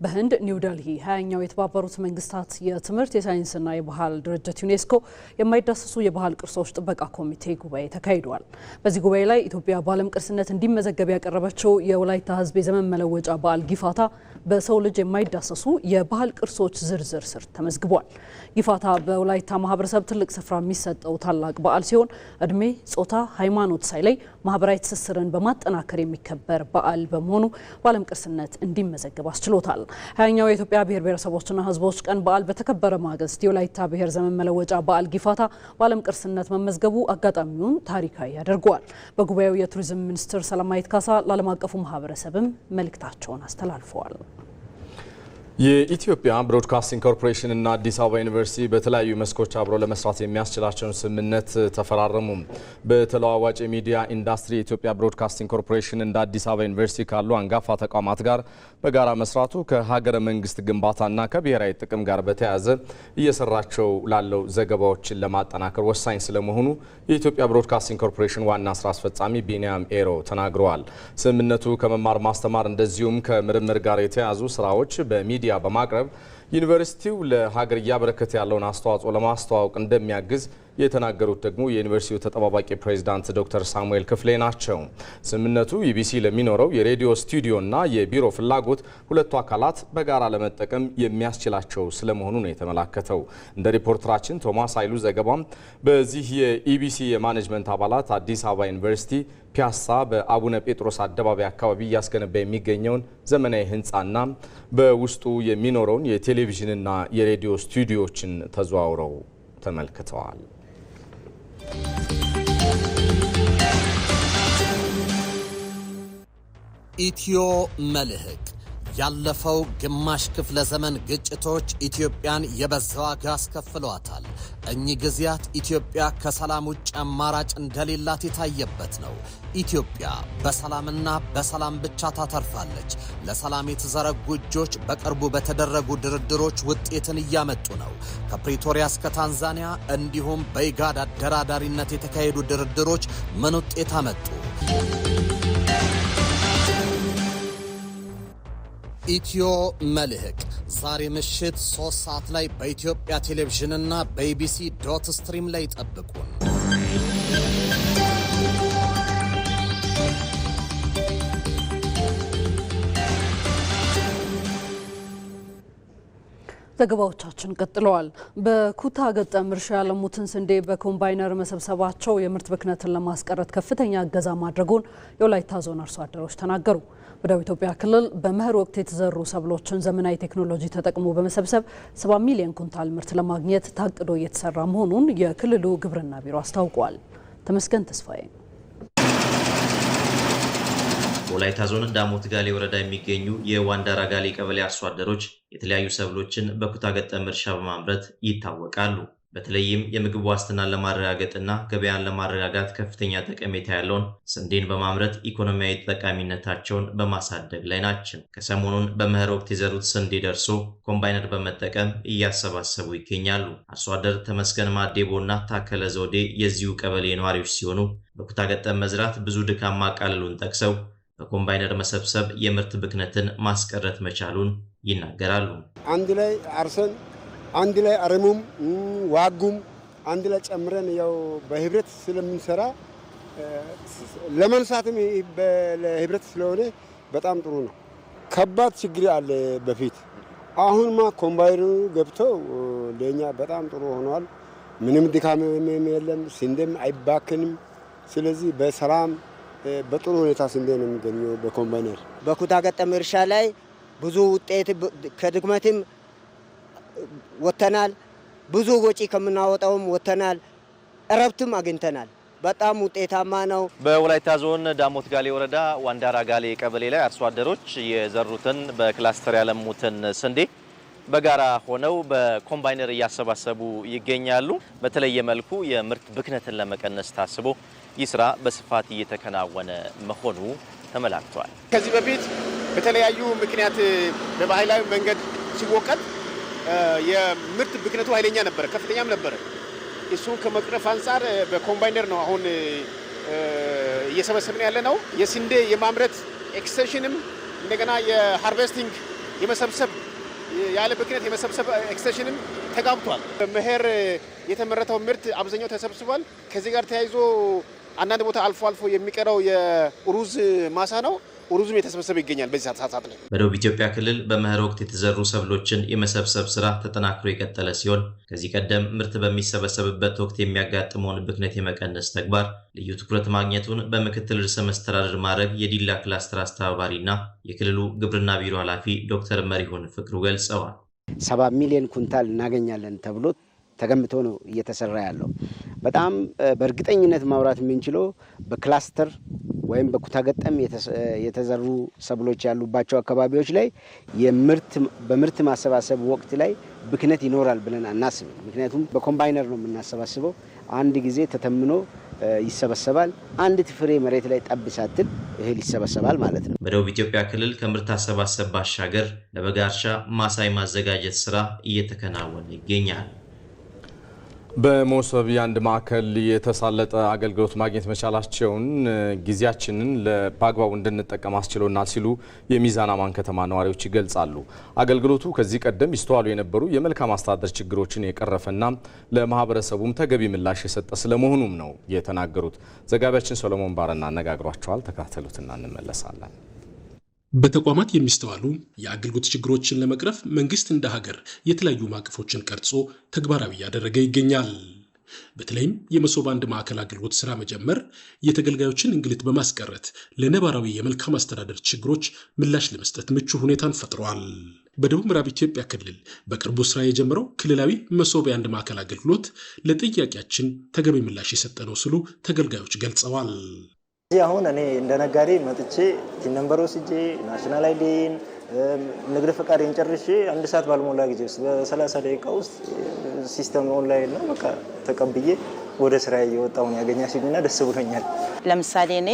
በህንድ ኒው ዴልሂ 20ኛው የተባበሩት መንግስታት የትምህርት የሳይንስና የባህል ድርጅት ዩኔስኮ የማይዳሰሱ የባህል ቅርሶች ጥበቃ ኮሚቴ ጉባኤ ተካሂዷል። በዚህ ጉባኤ ላይ ኢትዮጵያ በዓለም ቅርስነት እንዲመዘገብ ያቀረበችው የወላይታ ሕዝብ የዘመን መለወጫ በዓል ጊፋታ በሰው ልጅ የማይዳሰሱ የባህል ቅርሶች ዝርዝር ስር ተመዝግቧል። ጊፋታ በወላይታ ማህበረሰብ ትልቅ ስፍራ የሚሰጠው ታላቅ በዓል ሲሆን እድሜ፣ ጾታ፣ ሃይማኖት ሳይለይ ማህበራዊ ትስስርን በማጠናከር የሚከበር በዓል በመሆኑ በዓለም ቅርስነት እንዲመዘገብ አስችሎታል። 20ኛው የኢትዮጵያ ብሔር ብሔረሰቦችና ህዝቦች ቀን በዓል በተከበረ ማግስት የወላይታ ብሔር ዘመን መለወጫ በዓል ጊፋታ በዓለም ቅርስነት መመዝገቡ አጋጣሚውን ታሪካዊ ያደርገዋል። በጉባኤው የቱሪዝም ሚኒስትር ሰላማዊት ካሳ ለዓለም አቀፉ ማህበረሰብም መልእክታቸውን አስተላልፈዋል። የኢትዮጵያ ብሮድካስቲንግ ኮርፖሬሽን እና አዲስ አበባ ዩኒቨርሲቲ በተለያዩ መስኮች አብረው ለመስራት የሚያስችላቸውን ስምምነት ተፈራረሙ። በተለዋዋጭ ሚዲያ ኢንዱስትሪ የኢትዮጵያ ብሮድካስቲንግ ኮርፖሬሽን እንደ አዲስ አበባ ዩኒቨርሲቲ ካሉ አንጋፋ ተቋማት ጋር በጋራ መስራቱ ከሀገረ መንግስት ግንባታና ከብሔራዊ ጥቅም ጋር በተያያዘ እየሰራቸው ላለው ዘገባዎችን ለማጠናከር ወሳኝ ስለመሆኑ የኢትዮጵያ ብሮድካስቲንግ ኮርፖሬሽን ዋና ስራ አስፈጻሚ ቢኒያም ኤሮ ተናግረዋል። ስምምነቱ ከመማር ማስተማር እንደዚሁም ከምርምር ጋር የተያያዙ ስራዎች በሚዲያ በማቅረብ ዩኒቨርሲቲው ለሀገር እያበረከተ ያለውን አስተዋጽኦ ለማስተዋወቅ እንደሚያግዝ የተናገሩት ደግሞ የዩኒቨርሲቲው ተጠባባቂ ፕሬዝዳንት ዶክተር ሳሙኤል ክፍሌ ናቸው። ስምምነቱ ኢቢሲ ለሚኖረው የሬዲዮ ስቱዲዮና የቢሮ ፍላጎት ሁለቱ አካላት በጋራ ለመጠቀም የሚያስችላቸው ስለመሆኑ ነው የተመላከተው። እንደ ሪፖርተራችን ቶማስ ኃይሉ ዘገባም በዚህ የኢቢሲ የማኔጅመንት አባላት አዲስ አበባ ዩኒቨርሲቲ ፒያሳ በአቡነ ጴጥሮስ አደባባይ አካባቢ እያስገነባ የሚገኘውን ዘመናዊ ህንፃና በውስጡ የሚኖረውን የቴሌቪዥንና የሬዲዮ ስቱዲዮዎችን ተዘዋውረው ተመልክተዋል። ኢትዮ መልህቅ ያለፈው ግማሽ ክፍለ ዘመን ግጭቶች ኢትዮጵያን የበዛ ዋጋ አስከፍለዋታል። እኚህ ጊዜያት ኢትዮጵያ ከሰላም ውጭ አማራጭ እንደሌላት የታየበት ነው። ኢትዮጵያ በሰላምና በሰላም ብቻ ታተርፋለች። ለሰላም የተዘረጉ እጆች በቅርቡ በተደረጉ ድርድሮች ውጤትን እያመጡ ነው። ከፕሪቶሪያ እስከ ታንዛኒያ እንዲሁም በኢጋድ አደራዳሪነት የተካሄዱ ድርድሮች ምን ውጤት አመጡ? ኢትዮ መልህቅ ዛሬ ምሽት 3 ሰዓት ላይ በኢትዮጵያ ቴሌቪዥንና በኢቢሲ ዶት ስትሪም ላይ ጠብቁን። ዘገባዎቻችን ቀጥለዋል። በኩታ ገጠም እርሻ ያለሙትን ስንዴ በኮምባይነር መሰብሰባቸው የምርት ብክነትን ለማስቀረት ከፍተኛ እገዛ ማድረጉን የወላይታ ዞን አርሶ አደሮች ተናገሩ። በደቡብ ኢትዮጵያ ክልል በመኸር ወቅት የተዘሩ ሰብሎችን ዘመናዊ ቴክኖሎጂ ተጠቅሞ በመሰብሰብ 70 ሚሊዮን ኩንታል ምርት ለማግኘት ታቅዶ እየተሰራ መሆኑን የክልሉ ግብርና ቢሮ አስታውቋል። ተመስገን ተስፋዬ በወላይታ ዞን ዳሞት ጋሌ ወረዳ የሚገኙ የዋንዳራ ጋሌ ቀበሌ አርሶ አደሮች የተለያዩ ሰብሎችን በኩታ ገጠም እርሻ በማምረት ይታወቃሉ። በተለይም የምግብ ዋስትናን ለማረጋገጥና ገበያን ለማረጋጋት ከፍተኛ ጠቀሜታ ያለውን ስንዴን በማምረት ኢኮኖሚያዊ ተጠቃሚነታቸውን በማሳደግ ላይ ናቸው። ከሰሞኑን በመኸር ወቅት የዘሩት ስንዴ ደርሶ ኮምባይነር በመጠቀም እያሰባሰቡ ይገኛሉ። አርሶ አደር ተመስገን ማዴቦና ታከለ ዘውዴ የዚሁ ቀበሌ ነዋሪዎች ሲሆኑ በኩታ ገጠም መዝራት ብዙ ድካም ማቃለሉን ጠቅሰው በኮምባይነር መሰብሰብ የምርት ብክነትን ማስቀረት መቻሉን ይናገራሉ። አንድ ላይ አርሰን አንድ ላይ አረሙም ዋጉም አንድ ላይ ጨምረን ያው በህብረት ስለምንሰራ ለመንሳትም በህብረት ስለሆነ በጣም ጥሩ ነው። ከባድ ችግር አለ በፊት። አሁንማ ኮምባይነሩ ገብቶ ለኛ በጣም ጥሩ ሆኗል። ምንም ድካም የለም፣ ስንዴም አይባክንም። ስለዚህ በሰላም በጥሩ ሁኔታ ስንዴ ነው የሚገኘው በኮምባይነር። በኩታ ገጠም እርሻ ላይ ብዙ ውጤት ከድክመትም ወተናል። ብዙ ወጪ ከምናወጣውም ወተናል። እረብትም አግኝተናል። በጣም ውጤታማ ነው። በወላይታ ዞን ዳሞት ጋሌ ወረዳ ዋንዳራ ጋሌ ቀበሌ ላይ አርሶ አደሮች የዘሩትን በክላስተር ያለሙትን ስንዴ በጋራ ሆነው በኮምባይነር እያሰባሰቡ ይገኛሉ። በተለየ መልኩ የምርት ብክነትን ለመቀነስ ታስቦ ይህ ስራ በስፋት እየተከናወነ መሆኑ ተመላክቷል። ከዚህ በፊት በተለያዩ ምክንያት በባህላዊ መንገድ ሲወቀጥ የምርት ብክነቱ ኃይለኛ ነበረ፣ ከፍተኛም ነበረ። እሱን ከመቅረፍ አንጻር በኮምባይነር ነው አሁን እየሰበሰብን ያለ ነው። የስንዴ የማምረት ኤክስቴንሽንም እንደገና የሃርቨስቲንግ የመሰብሰብ ያለ ብክነት የመሰብሰብ ኤክስቴንሽንም ተጋብቷል። መኸር የተመረተው ምርት አብዛኛው ተሰብስቧል። ከዚህ ጋር ተያይዞ አንዳንድ ቦታ አልፎ አልፎ የሚቀረው የሩዝ ማሳ ነው። ሩዝም የተሰበሰበ ይገኛል በዚህ ሰዓት ላይ። በደቡብ ኢትዮጵያ ክልል በመኸር ወቅት የተዘሩ ሰብሎችን የመሰብሰብ ስራ ተጠናክሮ የቀጠለ ሲሆን ከዚህ ቀደም ምርት በሚሰበሰብበት ወቅት የሚያጋጥመውን ብክነት የመቀነስ ተግባር ልዩ ትኩረት ማግኘቱን በምክትል ርዕሰ መስተዳድር ማዕረግ የዲላ ክላስተር አስተባባሪና የክልሉ ግብርና ቢሮ ኃላፊ ዶክተር መሪሁን ፍቅሩ ገልጸዋል። 70 ሚሊዮን ኩንታል እናገኛለን ተብሎ ተገምቶ ነው እየተሰራ ያለው። በጣም በእርግጠኝነት ማውራት የምንችለው በክላስተር ወይም በኩታ ገጠም የተዘሩ ሰብሎች ያሉባቸው አካባቢዎች ላይ በምርት ማሰባሰብ ወቅት ላይ ብክነት ይኖራል ብለን አናስብም። ምክንያቱም በኮምባይነር ነው የምናሰባስበው። አንድ ጊዜ ተተምኖ ይሰበሰባል። አንድ ፍሬ መሬት ላይ ጠብ ሳትል እህል ይሰበሰባል ማለት ነው። በደቡብ ኢትዮጵያ ክልል ከምርት አሰባሰብ ባሻገር ለበጋ እርሻ ማሳይ ማዘጋጀት ስራ እየተከናወነ ይገኛል። በመሶብ የአንድ ማዕከል የተሳለጠ አገልግሎት ማግኘት መቻላቸውን ጊዜያችንን በአግባቡ እንድንጠቀም አስችሎናል ሲሉ የሚዛን አማን ከተማ ነዋሪዎች ይገልጻሉ። አገልግሎቱ ከዚህ ቀደም ይስተዋሉ የነበሩ የመልካም አስተዳደር ችግሮችን የቀረፈና ለማህበረሰቡም ተገቢ ምላሽ የሰጠ ስለመሆኑም ነው የተናገሩት። ዘጋቢያችን ሰሎሞን ባረና አነጋግሯቸዋል። ተከታተሉትና እንመለሳለን። በተቋማት የሚስተዋሉ የአገልግሎት ችግሮችን ለመቅረፍ መንግስት እንደ ሀገር የተለያዩ ማዕቀፎችን ቀርጾ ተግባራዊ እያደረገ ይገኛል። በተለይም የመሶብ አንድ ማዕከል አገልግሎት ስራ መጀመር የተገልጋዮችን እንግልት በማስቀረት ለነባራዊ የመልካም አስተዳደር ችግሮች ምላሽ ለመስጠት ምቹ ሁኔታን ፈጥሯል። በደቡብ ምዕራብ ኢትዮጵያ ክልል በቅርቡ ስራ የጀመረው ክልላዊ መሶብ የአንድ ማዕከል አገልግሎት ለጥያቄያችን ተገቢ ምላሽ የሰጠ ነው ሲሉ ተገልጋዮች ገልጸዋል። አሁን እኔ እንደ ነጋዴ መጥቼ ቲን ነምበር ወስጄ ናሽናል አይዲን ንግድ ፈቃዴን ጨርሼ 1 ሰዓት ባልሞላ ጊዜ ውስጥ በ30 ደቂቃ ውስጥ ሲስተም ኦንላይን ነው በቃ ተቀብዬ ወደ ስራ እየወጣሁ ያገኛሽኝና ደስ ብሎኛል። ለምሳሌ እኔ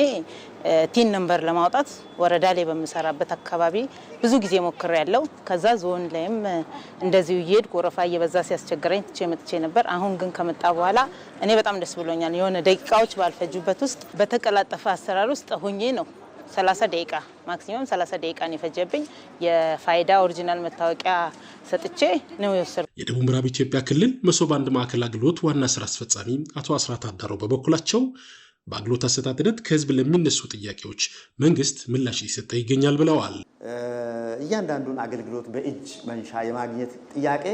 ቲን ነምበር ለማውጣት ወረዳ ላይ በመሰራበት አካባቢ ብዙ ጊዜ ሞክሬያለሁ። ከዛ ዞን ላይም እንደዚሁ ይሄድ ጎረፋ እየበዛ ሲያስቸግረኝ መጥቼ ነበር። አሁን ግን ከመጣ በኋላ እኔ በጣም ደስ ብሎኛል። የሆነ ደቂቃዎች ባልፈጁበት ውስጥ በተቀላጠፈ አሰራር ውስጥ ሆኜ ነው 30 ደቂቃ ማክሲመም 30 ደቂቃ ነው የፈጀብኝ። የፋይዳ ኦሪጂናል መታወቂያ ሰጥቼ ነው የወሰድኩት። የደቡብ ምዕራብ ኢትዮጵያ ክልል መሶብ አንድ ማዕከል አገልግሎት ዋና ስራ አስፈጻሚ አቶ አስራት አዳሮ በበኩላቸው በአገልግሎት አሰጣጥ ሂደት ከህዝብ ለሚነሱ ጥያቄዎች መንግስት ምላሽ እየሰጠ ይገኛል ብለዋል። እያንዳንዱን አገልግሎት በእጅ መንሻ የማግኘት ጥያቄ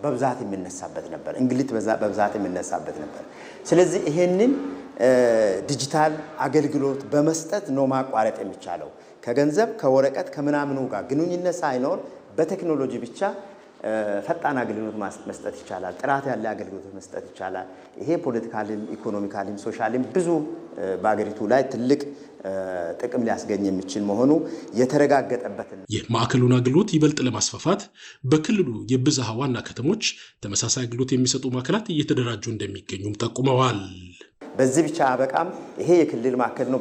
በብዛት የሚነሳበት ነበር፣ እንግሊት በብዛት የሚነሳበት ነበር። ስለዚህ ይሄንን ዲጂታል አገልግሎት በመስጠት ነው ማቋረጥ የሚቻለው። ከገንዘብ ከወረቀት ከምናምኑ ጋር ግንኙነት ሳይኖር በቴክኖሎጂ ብቻ ፈጣን አገልግሎት መስጠት ይቻላል። ጥራት ያለ አገልግሎት መስጠት ይቻላል። ይሄ ፖለቲካሊም ኢኮኖሚካሊም ሶሻሊም ብዙ በአገሪቱ ላይ ትልቅ ጥቅም ሊያስገኝ የሚችል መሆኑ የተረጋገጠበት ነው። የማዕከሉን አገልግሎት ይበልጥ ለማስፋፋት በክልሉ የብዝሃ ዋና ከተሞች ተመሳሳይ አገልግሎት የሚሰጡ ማዕከላት እየተደራጁ እንደሚገኙም ጠቁመዋል። በዚህ ብቻ አበቃም። ይሄ የክልል ማዕከል ነው።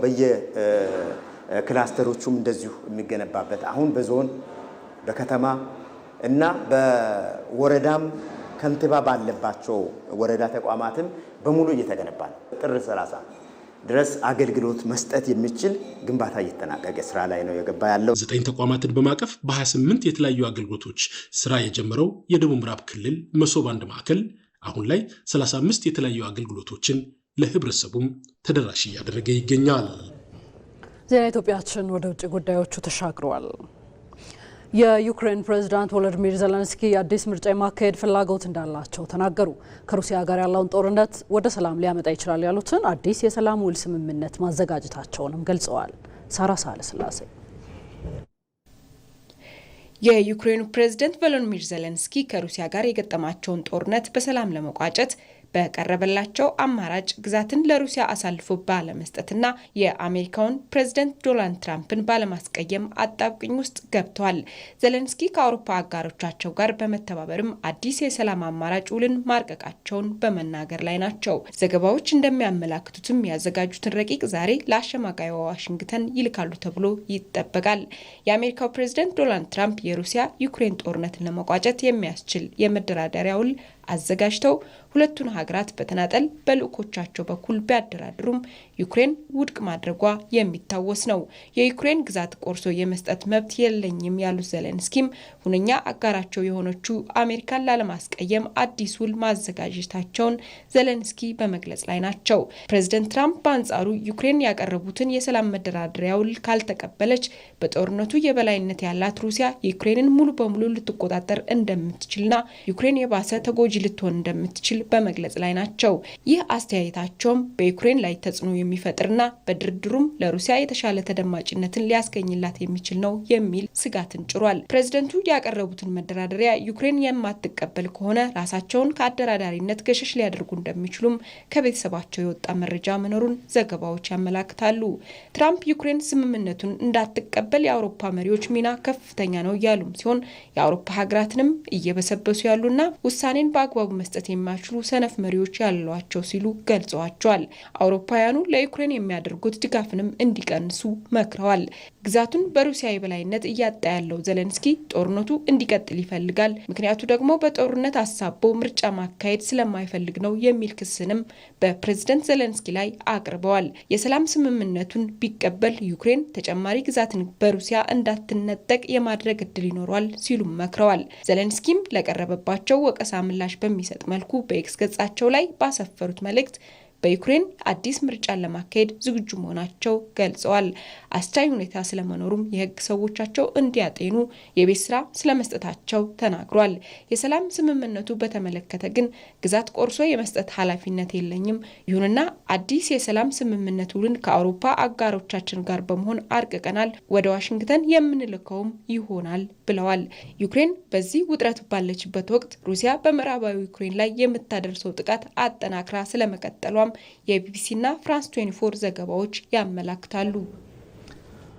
በየክላስተሮቹም እንደዚሁ የሚገነባበት አሁን በዞን በከተማ እና በወረዳም ከንቲባ ባለባቸው ወረዳ ተቋማትም በሙሉ እየተገነባ ነው። ጥር 30 ድረስ አገልግሎት መስጠት የሚችል ግንባታ እየተጠናቀቀ ስራ ላይ ነው የገባ ያለው። 9 ተቋማትን በማቀፍ በ28 የተለያዩ አገልግሎቶች ስራ የጀመረው የደቡብ ምዕራብ ክልል መሶብ አንድ ማዕከል አሁን ላይ 35 የተለያዩ አገልግሎቶችን ለህብረተሰቡም ተደራሽ እያደረገ ይገኛል። ዜና ኢትዮጵያችን ወደ ውጭ ጉዳዮቹ ተሻግረዋል። የዩክሬን ፕሬዝዳንት ቮሎዲሚር ዜሌንስኪ አዲስ ምርጫ የማካሄድ ፍላጎት እንዳላቸው ተናገሩ። ከሩሲያ ጋር ያለውን ጦርነት ወደ ሰላም ሊያመጣ ይችላል ያሉትን አዲስ የሰላም ውል ስምምነት ማዘጋጀታቸውንም ገልጸዋል። ሳራ ሳለስላሴ የዩክሬኑ ፕሬዝዳንት ቮሎዲሚር ዜሌንስኪ ከሩሲያ ጋር የገጠማቸውን ጦርነት በሰላም ለመቋጨት በቀረበላቸው አማራጭ ግዛትን ለሩሲያ አሳልፎ ባለመስጠትና የአሜሪካውን ፕሬዝዳንት ዶናልድ ትራምፕን ባለማስቀየም አጣብቂኝ ውስጥ ገብተዋል። ዜሌንስኪ ከአውሮፓ አጋሮቻቸው ጋር በመተባበርም አዲስ የሰላም አማራጭ ውልን ማርቀቃቸውን በመናገር ላይ ናቸው። ዘገባዎች እንደሚያመላክቱትም ያዘጋጁትን ረቂቅ ዛሬ ለአሸማጋዩ ዋሽንግተን ይልካሉ ተብሎ ይጠበቃል። የአሜሪካው ፕሬዝዳንት ዶናልድ ትራምፕ የሩሲያ ዩክሬን ጦርነትን ለመቋጨት የሚያስችል የመደራደሪያ ውል አዘጋጅተው ሁለቱን ሀገራት በተናጠል በልኡኮቻቸው በኩል ቢያደራድሩም ዩክሬን ውድቅ ማድረጓ የሚታወስ ነው። የዩክሬን ግዛት ቆርሶ የመስጠት መብት የለኝም ያሉት ዜሌንስኪም ሁነኛ አጋራቸው የሆነችው አሜሪካን ላለማስቀየም አዲስ ውል ማዘጋጀታቸውን ዜሌንስኪ በመግለጽ ላይ ናቸው። ፕሬዝዳንት ትራምፕ በአንጻሩ ዩክሬን ያቀረቡትን የሰላም መደራደሪያ ውል ካልተቀበለች በጦርነቱ የበላይነት ያላት ሩሲያ ዩክሬንን ሙሉ በሙሉ ልትቆጣጠር እንደምትችልና ዩክሬን የባሰ ተጎጂ ልትሆን እንደምትችል በመግለጽ ላይ ናቸው። ይህ አስተያየታቸውም በዩክሬን ላይ ተጽዕኖ የሚፈጥርና በድርድሩም ለሩሲያ የተሻለ ተደማጭነትን ሊያስገኝላት የሚችል ነው የሚል ስጋትን ጭሯል። ፕሬዝዳንቱ ያቀረቡትን መደራደሪያ ዩክሬን የማትቀበል ከሆነ ራሳቸውን ከአደራዳሪነት ገሸሽ ሊያደርጉ እንደሚችሉም ከቤተሰባቸው የወጣ መረጃ መኖሩን ዘገባዎች ያመላክታሉ። ትራምፕ ዩክሬን ስምምነቱን እንዳትቀበል የአውሮፓ መሪዎች ሚና ከፍተኛ ነው ያሉም ሲሆን የአውሮፓ ሀገራትንም እየበሰበሱ ያሉና ውሳኔን በአግባቡ መስጠት የማይችሉ ሰነፍ መሪዎች ያሏቸው ሲሉ ገልጸዋቸዋል። አውሮፓውያኑ ለዩክሬን የሚያደርጉት ድጋፍንም እንዲቀንሱ መክረዋል። ግዛቱን በሩሲያ የበላይነት እያጣ ያለው ዜሌንስኪ ጦርነቱ እንዲቀጥል ይፈልጋል፣ ምክንያቱ ደግሞ በጦርነት አሳቦ ምርጫ ማካሄድ ስለማይፈልግ ነው የሚል ክስንም በፕሬዝዳንት ዜሌንስኪ ላይ አቅርበዋል። የሰላም ስምምነቱን ቢቀበል ዩክሬን ተጨማሪ ግዛትን በሩሲያ እንዳትነጠቅ የማድረግ እድል ይኖረዋል ሲሉም መክረዋል። ዜሌንስኪም ለቀረበባቸው ወቀሳ ምላሽ በሚሰጥ መልኩ በኤክስ ገጻቸው ላይ ባሰፈሩት መልእክት በዩክሬን አዲስ ምርጫን ለማካሄድ ዝግጁ መሆናቸው ገልጸዋል። አስቻይ ሁኔታ ስለመኖሩም የህግ ሰዎቻቸው እንዲያጤኑ የቤት ስራ ስለመስጠታቸው ተናግሯል። የሰላም ስምምነቱ በተመለከተ ግን ግዛት ቆርሶ የመስጠት ኃላፊነት የለኝም፣ ይሁንና አዲስ የሰላም ስምምነት ውልን ከአውሮፓ አጋሮቻችን ጋር በመሆን አርቅቀናል፣ ወደ ዋሽንግተን የምንልከውም ይሆናል ብለዋል። ዩክሬን በዚህ ውጥረት ባለችበት ወቅት ሩሲያ በምዕራባዊ ዩክሬን ላይ የምታደርሰው ጥቃት አጠናክራ ስለመቀጠሏም የቢቢሲና ፍራንስ 24 ዘገባዎች ያመላክታሉ።